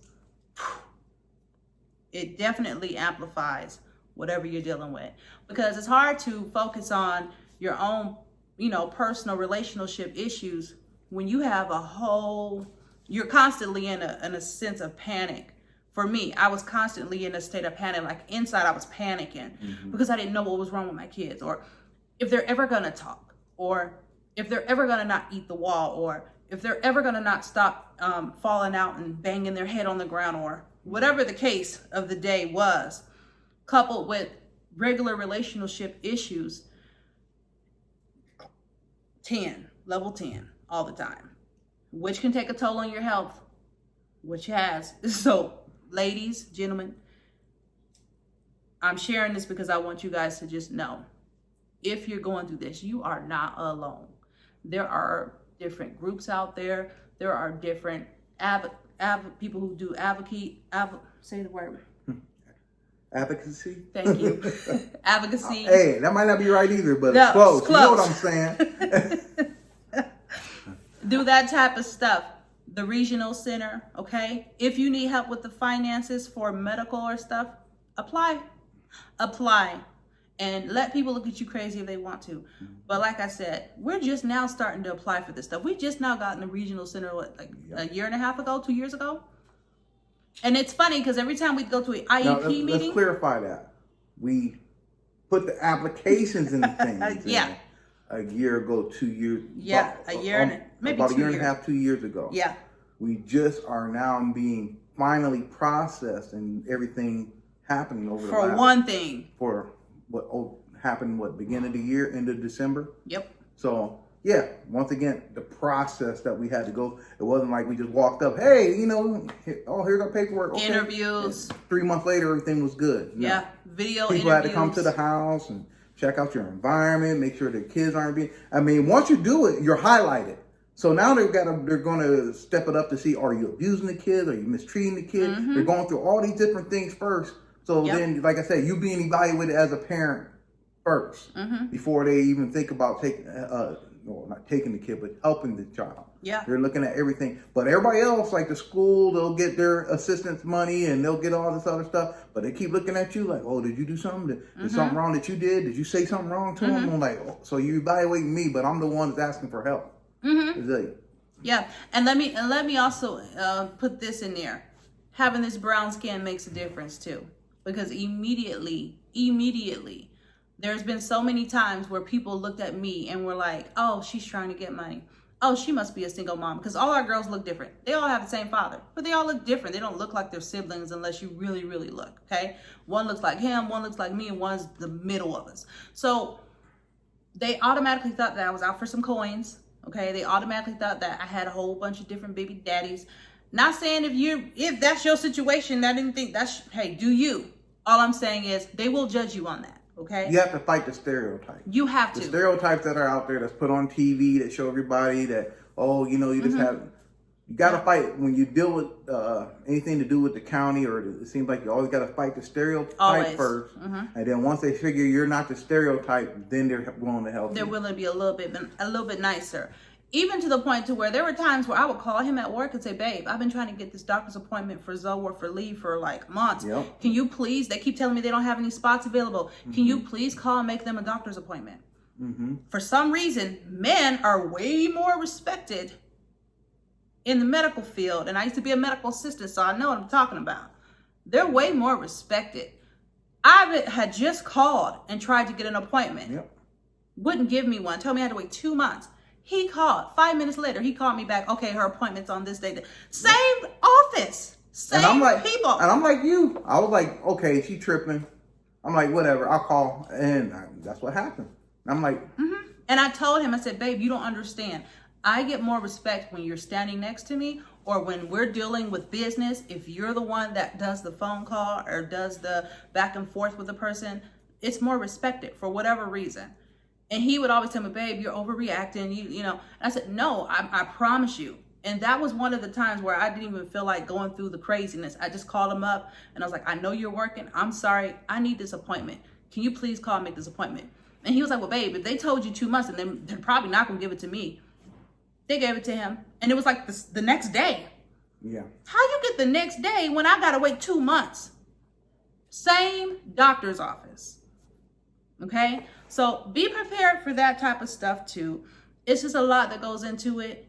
Speaker 1: It definitely amplifies whatever you're dealing with, because it's hard to focus on your own, you know, personal relationship issues when you have you're constantly in a sense of panic. For me, I was constantly in a state of panic. Like inside I was panicking because I didn't know what was wrong with my kids, or if they're ever gonna talk, or if they're ever gonna not eat the wall, or if they're ever going to not stop falling out and banging their head on the ground or whatever the case of the day was, coupled with regular relationship issues, 10, level 10 all the time, which can take a toll on your health, which has. So ladies, gentlemen, I'm sharing this because I want you guys to just know, if you're going through this, you are not alone. There are different groups out there. There are different people who do say the word.
Speaker 2: Advocacy.
Speaker 1: Thank you. Advocacy.
Speaker 2: Hey, that might not be right either, but
Speaker 1: No,
Speaker 2: it's close.
Speaker 1: it's close.
Speaker 2: You know what I'm saying?
Speaker 1: Do that type of stuff. The regional center, okay? If you need help with the finances for medical or stuff, apply. And let people look at you crazy if they want to. But like I said, we're just now starting to apply for this stuff. We just now got in the regional center, a year and a half ago, 2 years ago? And it's funny because every time we go to an IEP meeting.
Speaker 2: Let's clarify that. We put the applications in the things.
Speaker 1: Yeah.
Speaker 2: A year ago, 2 years.
Speaker 1: Yeah, a year and maybe
Speaker 2: about
Speaker 1: 2
Speaker 2: a year
Speaker 1: years.
Speaker 2: and a half, 2 years ago.
Speaker 1: Yeah.
Speaker 2: We just are now being finally processed and everything happening over
Speaker 1: For one thing.
Speaker 2: For what happened, beginning of the year, end of December?
Speaker 1: Yep.
Speaker 2: So, yeah, once again, the process that we had to go, it wasn't like we just walked up, hey, here's our paperwork. Okay.
Speaker 1: Interviews.
Speaker 2: And 3 months later, everything was good. No.
Speaker 1: Yeah, video
Speaker 2: People
Speaker 1: interviews.
Speaker 2: had to come to the house and check out your environment, make sure the kids aren't once you do it, you're highlighted. So now they're going to step it up to see, are you abusing the kid? Are you mistreating the kid?
Speaker 1: Mm-hmm.
Speaker 2: They're going through all these different things first. So then, like I said, you being evaluated as a parent first before they even think about not taking the kid, but helping the child.
Speaker 1: Yeah.
Speaker 2: They're looking at everything. But everybody else, like the school, they'll get their assistance money and they'll get all this other stuff. But they keep looking at you like, oh, did you do something? Did something wrong that you did? Did you say something wrong to them? I'm like, oh, so you evaluating me, but I'm the one that's asking for help.
Speaker 1: Yeah. And let me also put this in there. Having this brown skin makes a difference too. Because immediately, there's been so many times where people looked at me and were like, oh, she's trying to get money. Oh, she must be a single mom. Because all our girls look different. They all have the same father, but they all look different. They don't look like their siblings unless you really, really look, okay? One looks like him, one looks like me, and one's the middle of us. So they automatically thought that I was out for some coins, okay? They automatically thought that I had a whole bunch of different baby daddies. Not saying if that's your situation, I didn't think hey, do you? All I'm saying is they will judge you on that, okay?
Speaker 2: You have to fight the stereotype.
Speaker 1: You have to.
Speaker 2: The stereotypes that are out there that's put on TV that show everybody that, you just have, you got to fight when you deal with anything to do with the county, or it seems like you always got to fight the stereotype first. And then once they figure you're not the stereotype, then they're willing to help you.
Speaker 1: They're willing to be a little bit nicer. Even to the point to where there were times where I would call him at work and say, babe, I've been trying to get this doctor's appointment for Zoe for leave for like months.
Speaker 2: Yep.
Speaker 1: Can you please, they keep telling me they don't have any spots available. Can you please call and make them a doctor's appointment? For some reason, men are way more respected in the medical field. And I used to be a medical assistant, so I know what I'm talking about. They're way more respected. I had just called and tried to get an appointment.
Speaker 2: Yep.
Speaker 1: Wouldn't give me one. Told me I had to wait 2 months. He called. 5 minutes later, he called me back. Okay, her appointment's on this day. Same office. Same people.
Speaker 2: And I'm like you. I was like, okay, she tripping. I'm like, whatever, I'll call. And that's what happened. I'm like.
Speaker 1: And I told him, I said, babe, you don't understand. I get more respect when you're standing next to me or when we're dealing with business. If you're the one that does the phone call or does the back and forth with the person, it's more respected for whatever reason. And he would always tell me, babe, you're overreacting. You know. And I said, no, I promise you. And that was one of the times where I didn't even feel like going through the craziness. I just called him up and I was like, I know you're working. I'm sorry. I need this appointment. Can you please call and make this appointment? And he was like, well, babe, if they told you 2 months, and they're probably not going to give it to me. They gave it to him. And it was like the next day.
Speaker 2: Yeah.
Speaker 1: How you get the next day when I got to wait 2 months? Same doctor's office. Okay? So be prepared for that type of stuff too. It's just a lot that goes into it.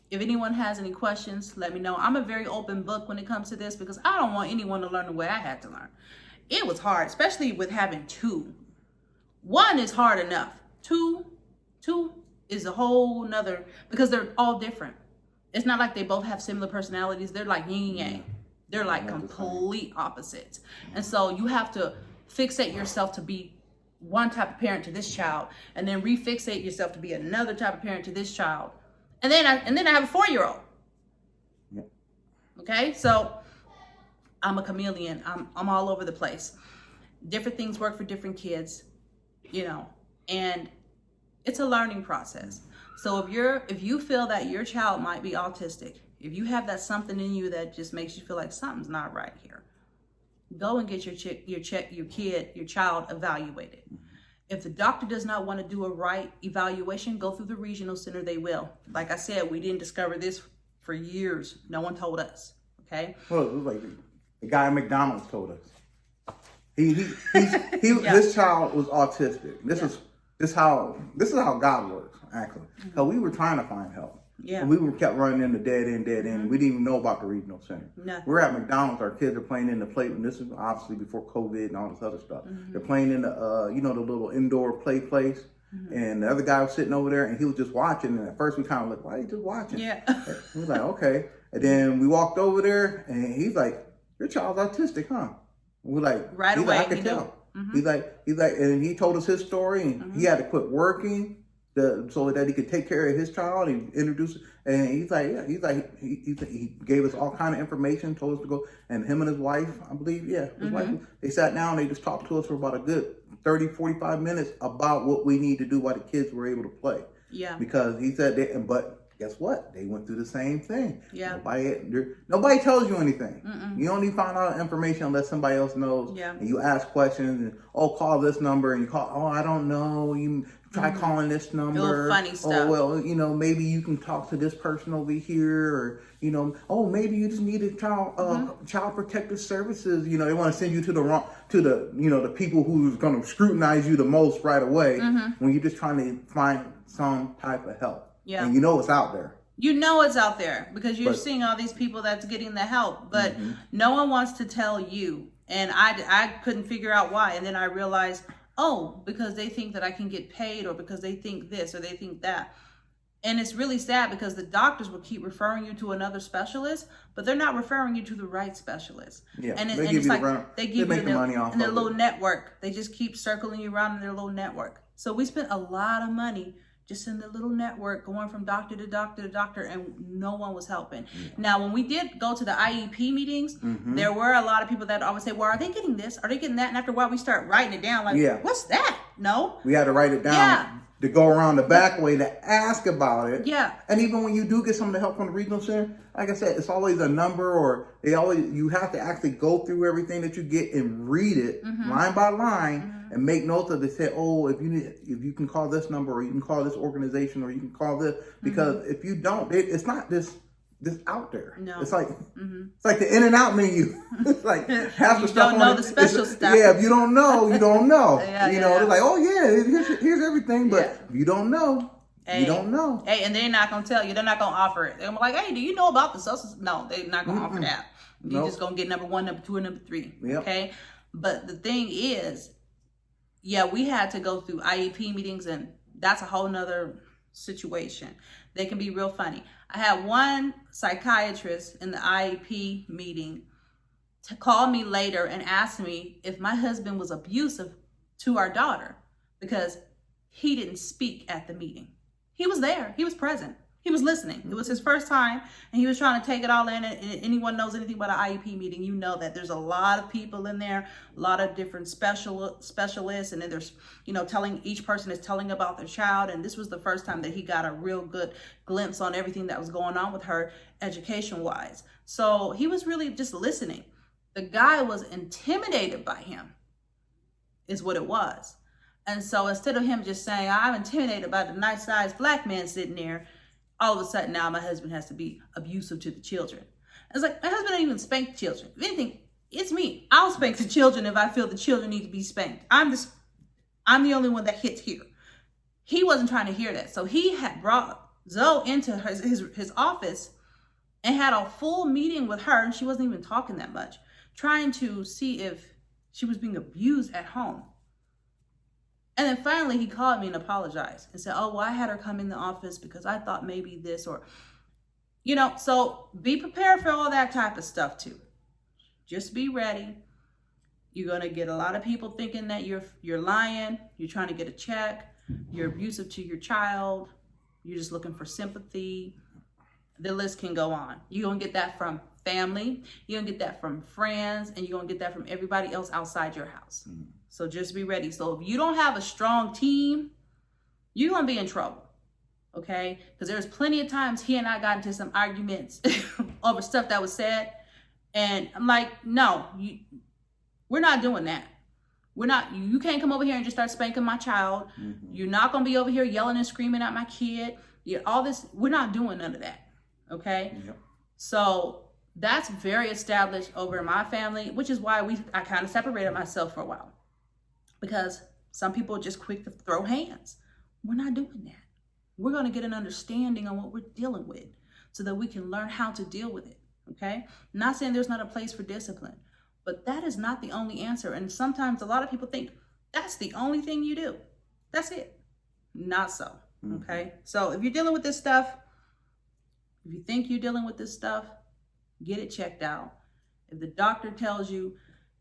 Speaker 1: If anyone has any questions, let me know. I'm a very open book when it comes to this because I don't want anyone to learn the way I had to learn. It was hard, especially with having two. One is hard enough. Two, is a whole nother, because they're all different. It's not like they both have similar personalities. They're like yin and yang. They're like complete opposites. And so you have to fixate yourself to be one type of parent to this child, and then refixate yourself to be another type of parent to this child. And then I have a 4-year-old.
Speaker 2: Yeah.
Speaker 1: Okay, so I'm a chameleon. I'm all over the place. Different things work for different kids, you know, and it's a learning process. So if you feel that your child might be autistic, if you have that something in you that just makes you feel like something's not right here, go and get your child evaluated. If the doctor does not want to do a right evaluation, go through the regional center. They will. Like I said, we didn't discover this for years. No one told us. Okay.
Speaker 2: Well, it was like the guy at McDonald's told us.
Speaker 1: Yeah.
Speaker 2: This child was autistic. This is how God works, actually. So we were trying to find help.
Speaker 1: Yeah.
Speaker 2: And we kept running into dead end. We didn't even know about the regional center.
Speaker 1: Nothing.
Speaker 2: We're at McDonald's. Our kids are playing in the play. And this is obviously before COVID and all this other stuff. They're playing in the the little indoor play place. And the other guy was sitting over there, and he was just watching. And at first we kind of looked, why are you just watching?
Speaker 1: Yeah.
Speaker 2: We was like, okay. And then we walked over there, and he's like, your child's autistic, huh? And we're like,
Speaker 1: right away,
Speaker 2: like, I can tell. He's like, and he told us his story, and he had to quit working so that he could take care of his child and introduce it. And he's like, yeah, he gave us all kind of information, told us to go, and him and his wife, I believe, his wife, they sat down, they just talked to us for about a good 30, 45 minutes about what we need to do while the kids were able to play.
Speaker 1: Yeah.
Speaker 2: Because he said, but guess what? They went through the same thing.
Speaker 1: Yeah.
Speaker 2: Nobody tells you anything. You only find out information unless somebody else knows.
Speaker 1: Yeah.
Speaker 2: And you ask questions and, call this number, and you call, I don't know. You try calling this number.
Speaker 1: Little funny stuff.
Speaker 2: Well, maybe you can talk to this person over here, or, maybe you just need a child protective services. They want to send you to the people who's going to scrutinize you the most right away when you're just trying to find some type of help.
Speaker 1: Yeah.
Speaker 2: And it's out there.
Speaker 1: You know it's out there because you're seeing all these people that's getting the help, but no one wants to tell you. And I couldn't figure out why. And then I realized, because they think that I can get paid, or because they think this or they think that. And it's really sad because the doctors will keep referring you to another specialist, but they're not referring you to the right specialist.
Speaker 2: Yeah,
Speaker 1: and
Speaker 2: they give
Speaker 1: it's
Speaker 2: you
Speaker 1: like they give you
Speaker 2: money off
Speaker 1: in their
Speaker 2: of
Speaker 1: little
Speaker 2: it.
Speaker 1: network. They just keep circling you around in their little network. So we spent a lot of money just in the little network, going from doctor to doctor to doctor, and no one was helping. Yeah. Now, when we did go to the IEP meetings, there were a lot of people that always say, well, are they getting this? Are they getting that? And after a while, we start writing it down like, what's that? No.
Speaker 2: We had to write it down to go around the back way to ask about it.
Speaker 1: Yeah.
Speaker 2: And even when you do get some of the help from the regional center, like I said, it's always a number, or you have to actually go through everything that you get and read it line by line. And make notes of it. Say, if you can call this number, or you can call this organization, or you can call this, because if you don't, it's not this out there.
Speaker 1: No.
Speaker 2: It's like it's like the in and out menu. It's like half the stuff
Speaker 1: don't
Speaker 2: on
Speaker 1: know
Speaker 2: it,
Speaker 1: the special stuff.
Speaker 2: Yeah, if you don't know, you don't know.
Speaker 1: They're
Speaker 2: like, here's everything, but if you don't know.
Speaker 1: Hey,
Speaker 2: you don't know.
Speaker 1: Hey, and they're not gonna tell you. They're not gonna offer it. They're like, hey, do you know about the social? No, they're not gonna offer that. You're just gonna get number 1, number 2, and number 3.
Speaker 2: Yep.
Speaker 1: Okay, but the thing is, we had to go through IEP meetings, and that's a whole nother situation. They can be real funny. I had one psychiatrist in the IEP meeting to call me later and ask me if my husband was abusive to our daughter because he didn't speak at the meeting. He was there. He was present. He was listening. It was his first time, and he was trying to take it all in. And anyone knows anything about an IEP meeting, you know that there's a lot of people in there, a lot of different specialists, and then there's, each person is telling about their child. And this was the first time that he got a real good glimpse on everything that was going on with her education-wise. So he was really just listening. The guy was intimidated by him, is what it was. And so instead of him just saying, I'm intimidated by the nice-sized black man sitting there, all of a sudden now my husband has to be abusive to the children. It's like, my husband don't even spank the children. If anything, it's me. I'll spank the children if I feel the children need to be spanked. I'm the only one that hits here. He wasn't trying to hear that. So he had brought Zoe into his office and had a full meeting with her, and she wasn't even talking that much, trying to see if she was being abused at home. And then finally he called me and apologized and said, oh, well, I had her come in the office because I thought maybe this, or, so be prepared for all that type of stuff too. Just be ready. You're going to get a lot of people thinking that you're lying. You're trying to get a check. You're abusive to your child. You're just looking for sympathy. The list can go on. You're going to get that from family. You're going to get that from friends. And you're going to get that from everybody else outside your house. Mm. So just be ready. So if you don't have a strong team, you're going to be in trouble. Okay? Because there's plenty of times he and I got into some arguments over stuff that was said. And I'm like, no, we're not doing that. You can't come over here and just start spanking my child. Mm-hmm. You're not going to be over here yelling and screaming at my kid. All this, we're not doing none of that. Okay? Yep. So that's very established over in my family, which is why I kind of separated myself for a while. Because some people are just quick to throw hands. We're not doing that. We're going to get an understanding on what we're dealing with so that we can learn how to deal with it. Okay? I'm not saying there's not a place for discipline, but that is not the only answer. And sometimes a lot of people think that's the only thing you do. That's it. Not so. Okay? So if you're dealing with this stuff, if you think you're dealing with this stuff, get it checked out. If the doctor tells you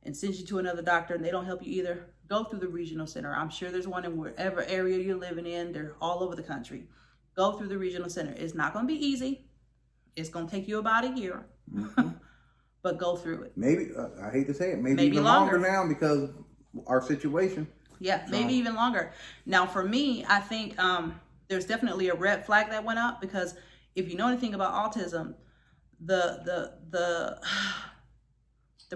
Speaker 1: and sends you to another doctor and they don't help you either, go through the regional center. I'm sure there's one in wherever area you're living in. They're all over the country. Go through the regional center. It's not going to be easy. It's going to take you about a year. Mm-hmm. But go through it.
Speaker 2: Maybe, I hate to say it, maybe even longer now because of our situation.
Speaker 1: Yeah, maybe even longer. Now, for me, I think there's definitely a red flag that went up, because if you know anything about autism, the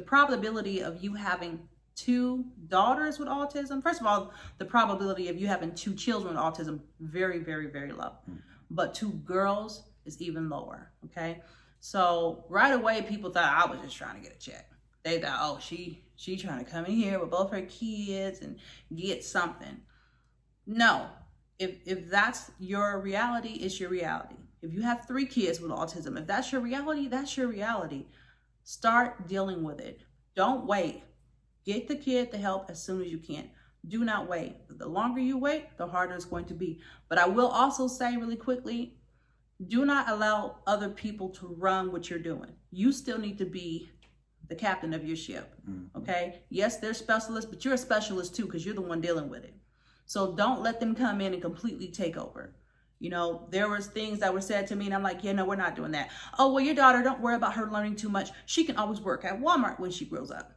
Speaker 1: probability of you having 2 daughters with autism, first of all, the probability of you having 2 children with autism, very, very, very low. But 2 girls is even lower, okay? So right away, people thought I was just trying to get a check. They thought, oh, she trying to come in here with both her kids and get something. No, if that's your reality, it's your reality. If you have 3 kids with autism, if that's your reality, that's your reality. Start dealing with it. Don't wait. Get the kid the help as soon as you can. Do not wait. The longer you wait, the harder it's going to be. But I will also say really quickly, do not allow other people to run what you're doing. You still need to be the captain of your ship, okay? Yes, they're specialists, but you're a specialist too, because you're the one dealing with it. So don't let them come in and completely take over. There was things that were said to me, and I'm like, yeah, no, we're not doing that. Oh, well, your daughter, don't worry about her learning too much. She can always work at Walmart when she grows up.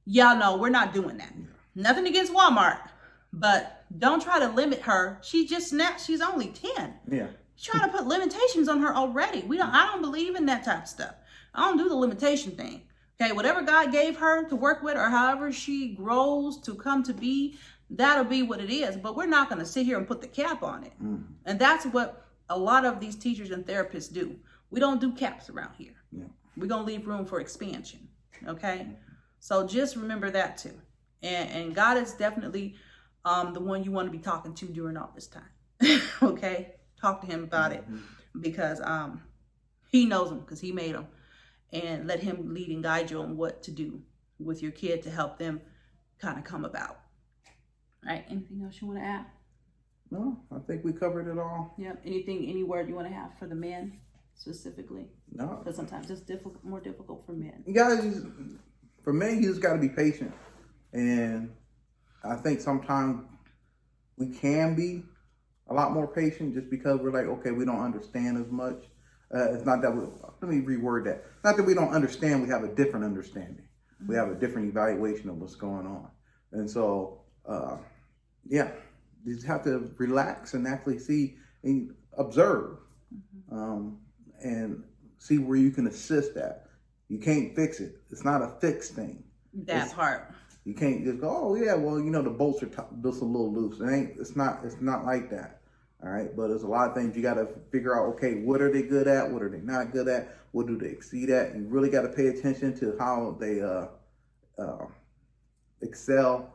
Speaker 1: Y'all know we're not doing that. Nothing against Walmart, but don't try to limit her. She just snapped. She's only 10.
Speaker 2: Yeah.
Speaker 1: Trying to put limitations on her already. I don't believe in that type of stuff. I don't do the limitation thing. Okay, whatever God gave her to work with, or however she grows to come to be, that'll be what it is. But we're not going to sit here and put the cap on it. And that's what a lot of these teachers and therapists do. We don't do caps around here. Yeah. We're going to leave room for expansion. Okay? So just remember that too. And God is definitely the one you want to be talking to during all this time. Okay? Talk to him about it, because he knows them, because he made them. And let him lead and guide you on what to do with your kid to help them kind of come about. All right, anything else you want to add?
Speaker 2: No, I think we covered it all.
Speaker 1: Yep. Any word you want to have for the men specifically?
Speaker 2: No.
Speaker 1: Because sometimes it's more difficult for men.
Speaker 2: You guys, for men, you just got to be patient. And I think sometimes we can be a lot more patient just because we're like, okay, we don't understand as much. It's not that let me reword that. Not that we don't understand, we have a different understanding. We have a different evaluation of what's going on. And so, you just have to relax and actually see and observe and see where you can assist at. You can't fix it. It's not a fixed thing.
Speaker 1: That part.
Speaker 2: You can't just go, oh yeah, well, the bolts are just a little loose. It's not like that. All right, but there's a lot of things you got to figure out. Okay, what are they good at? What are they not good at? What do they exceed at? You really got to pay attention to how they excel.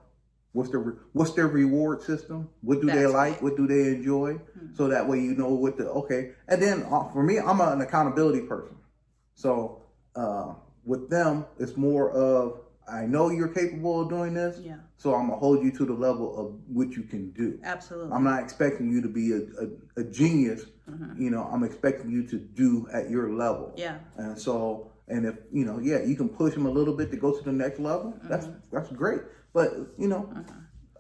Speaker 2: What's their reward system? What do they like? What do they enjoy? So that way you know what okay. And then for me, I'm an accountability person. So with them, it's more of I know you're capable of doing this.
Speaker 1: Yeah.
Speaker 2: So I'm gonna hold you to the level of what you can do.
Speaker 1: Absolutely.
Speaker 2: I'm not expecting you to be a genius. You know, I'm expecting you to do at your level.
Speaker 1: Yeah.
Speaker 2: And so, and if, you know, yeah, you can push them a little bit to go to the next level. That's great. But, you know,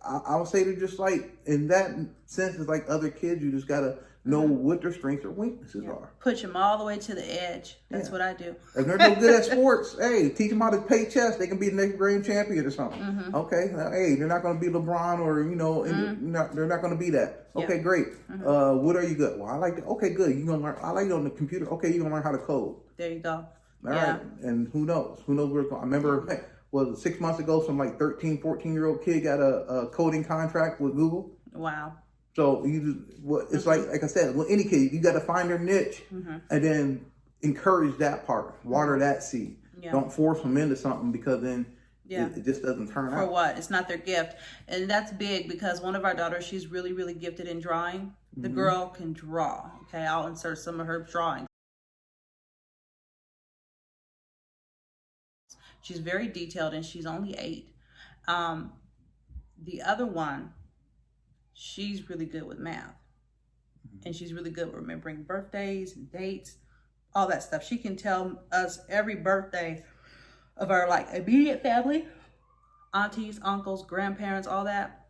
Speaker 2: I would say to just like, in that sense, it's like other kids, you just gotta know what their strengths or weaknesses are.
Speaker 1: Push them all the way to the edge. That's what I do.
Speaker 2: If they're no good at sports, hey, teach them how to play chess. They can be the next grand champion or something. Okay, now, hey, they're not going to be LeBron or, you know, they're not going to be that. Okay, great. What are you good? Well, I like that. Okay, good. You're going to learn. I like it on the computer. Okay, you're going to learn how to code.
Speaker 1: There you go.
Speaker 2: All right. And who knows? Who knows where it's going? I remember, was it 6 months ago, some like 13, 14-year-old kid got a coding contract with Google.
Speaker 1: Wow.
Speaker 2: So it's like I said, with any kid, you got to find their niche and then encourage that part, water that seed. Yeah. Don't force them into something because then it just doesn't turn out.
Speaker 1: For what? It's not their gift. And that's big because one of our daughters, she's really, really gifted in drawing. The girl can draw. Okay, I'll insert some of her drawings. She's very detailed and she's only 8. The other one, she's really good with math. And she's really good with remembering birthdays and dates, all that stuff. She can tell us every birthday of our like immediate family, aunties, uncles, grandparents, all that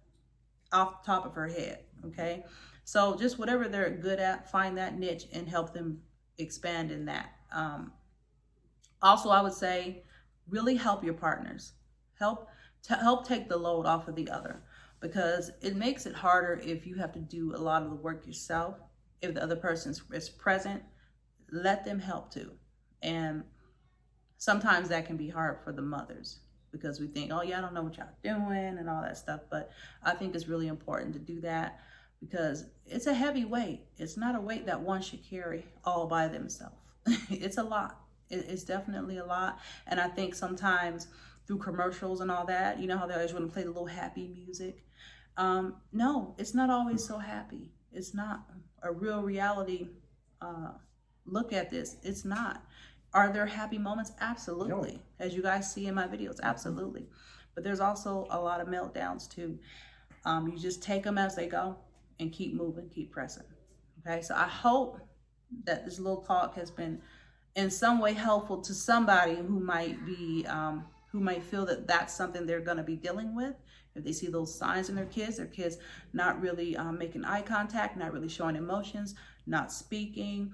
Speaker 1: off the top of her head. Okay. So just whatever they're good at, find that niche and help them expand in that. Also, I would say really help your partners. Help take the load off of the other. Because it makes it harder if you have to do a lot of the work yourself. If the other person is present, let them help too. And sometimes that can be hard for the mothers because we think, oh yeah, I don't know what y'all doing and all that stuff. But I think it's really important to do that because it's a heavy weight. It's not a weight that one should carry all by themselves. It's a lot. It's definitely a lot. And I think sometimes through commercials and all that, you know how they always want to play the little happy music. No, it's not always so happy. It's not a real reality. Look at this. It's not. Are there happy moments? Absolutely. No. As you guys see in my videos, absolutely. But there's also a lot of meltdowns too. You just take them as they go and keep moving, keep pressing. Okay, so I hope that this little talk has been in some way helpful to somebody who might be, who might feel that that's something they're going to be dealing with. If they see those signs in their kids not really making eye contact, not really showing emotions, not speaking,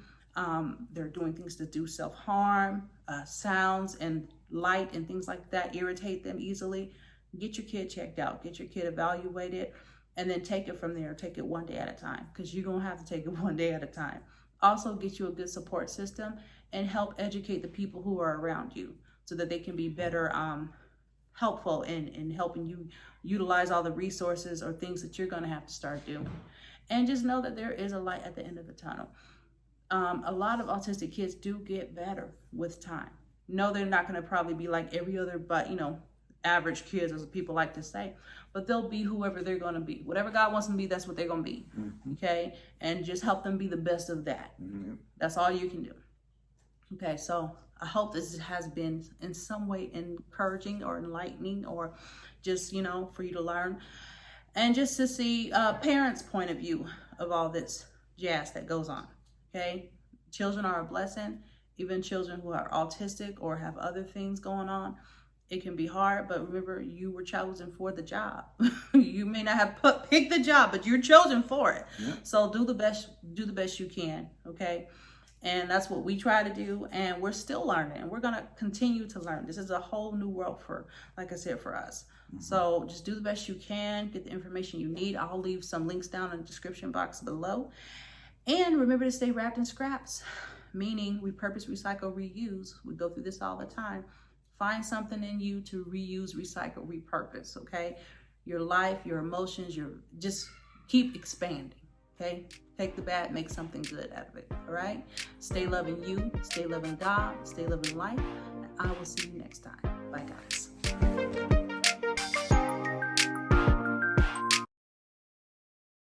Speaker 1: they're doing things to do self-harm, sounds and light and things like that irritate them easily, get your kid checked out, get your kid evaluated, and then take it from there. Take it one day at a time because you're going to have to take it one day at a time. Also, get you a good support system and help educate the people who are around you so that they can be better helpful in helping you utilize all the resources or things that you're going to have to start doing. And just know that there is a light at the end of the tunnel. A lot of autistic kids do get better with time. No, they're not going to probably be like every other, but average kids, as people like to say, but they'll be whoever they're going to be. Whatever God wants them to be, that's what they're going to be. Okay. And just help them be the best of that. That's all you can do. Okay. So I hope this has been in some way encouraging or enlightening or just, for you to learn and just to see parents' point of view of all this jazz that goes on. Okay. Children are a blessing. Even children who are autistic or have other things going on, it can be hard, but remember, you were chosen for the job. You may not have picked the job, but you're chosen for it. Yeah. So do the best you can, okay? And that's what we try to do, and we're still learning, and we're gonna continue to learn. This is a whole new world like I said, for us. So just do the best you can, get the information you need. I'll leave some links down in the description box below. And remember to stay wrapped in scraps, meaning repurpose, recycle, reuse. We go through this all the time. Find something in you to reuse, recycle, repurpose, okay? Your life, your emotions, just keep expanding, okay? Take the bad, make something good out of it, all right? Stay loving you, stay loving God, stay loving life, and I will see you next time. Bye, guys.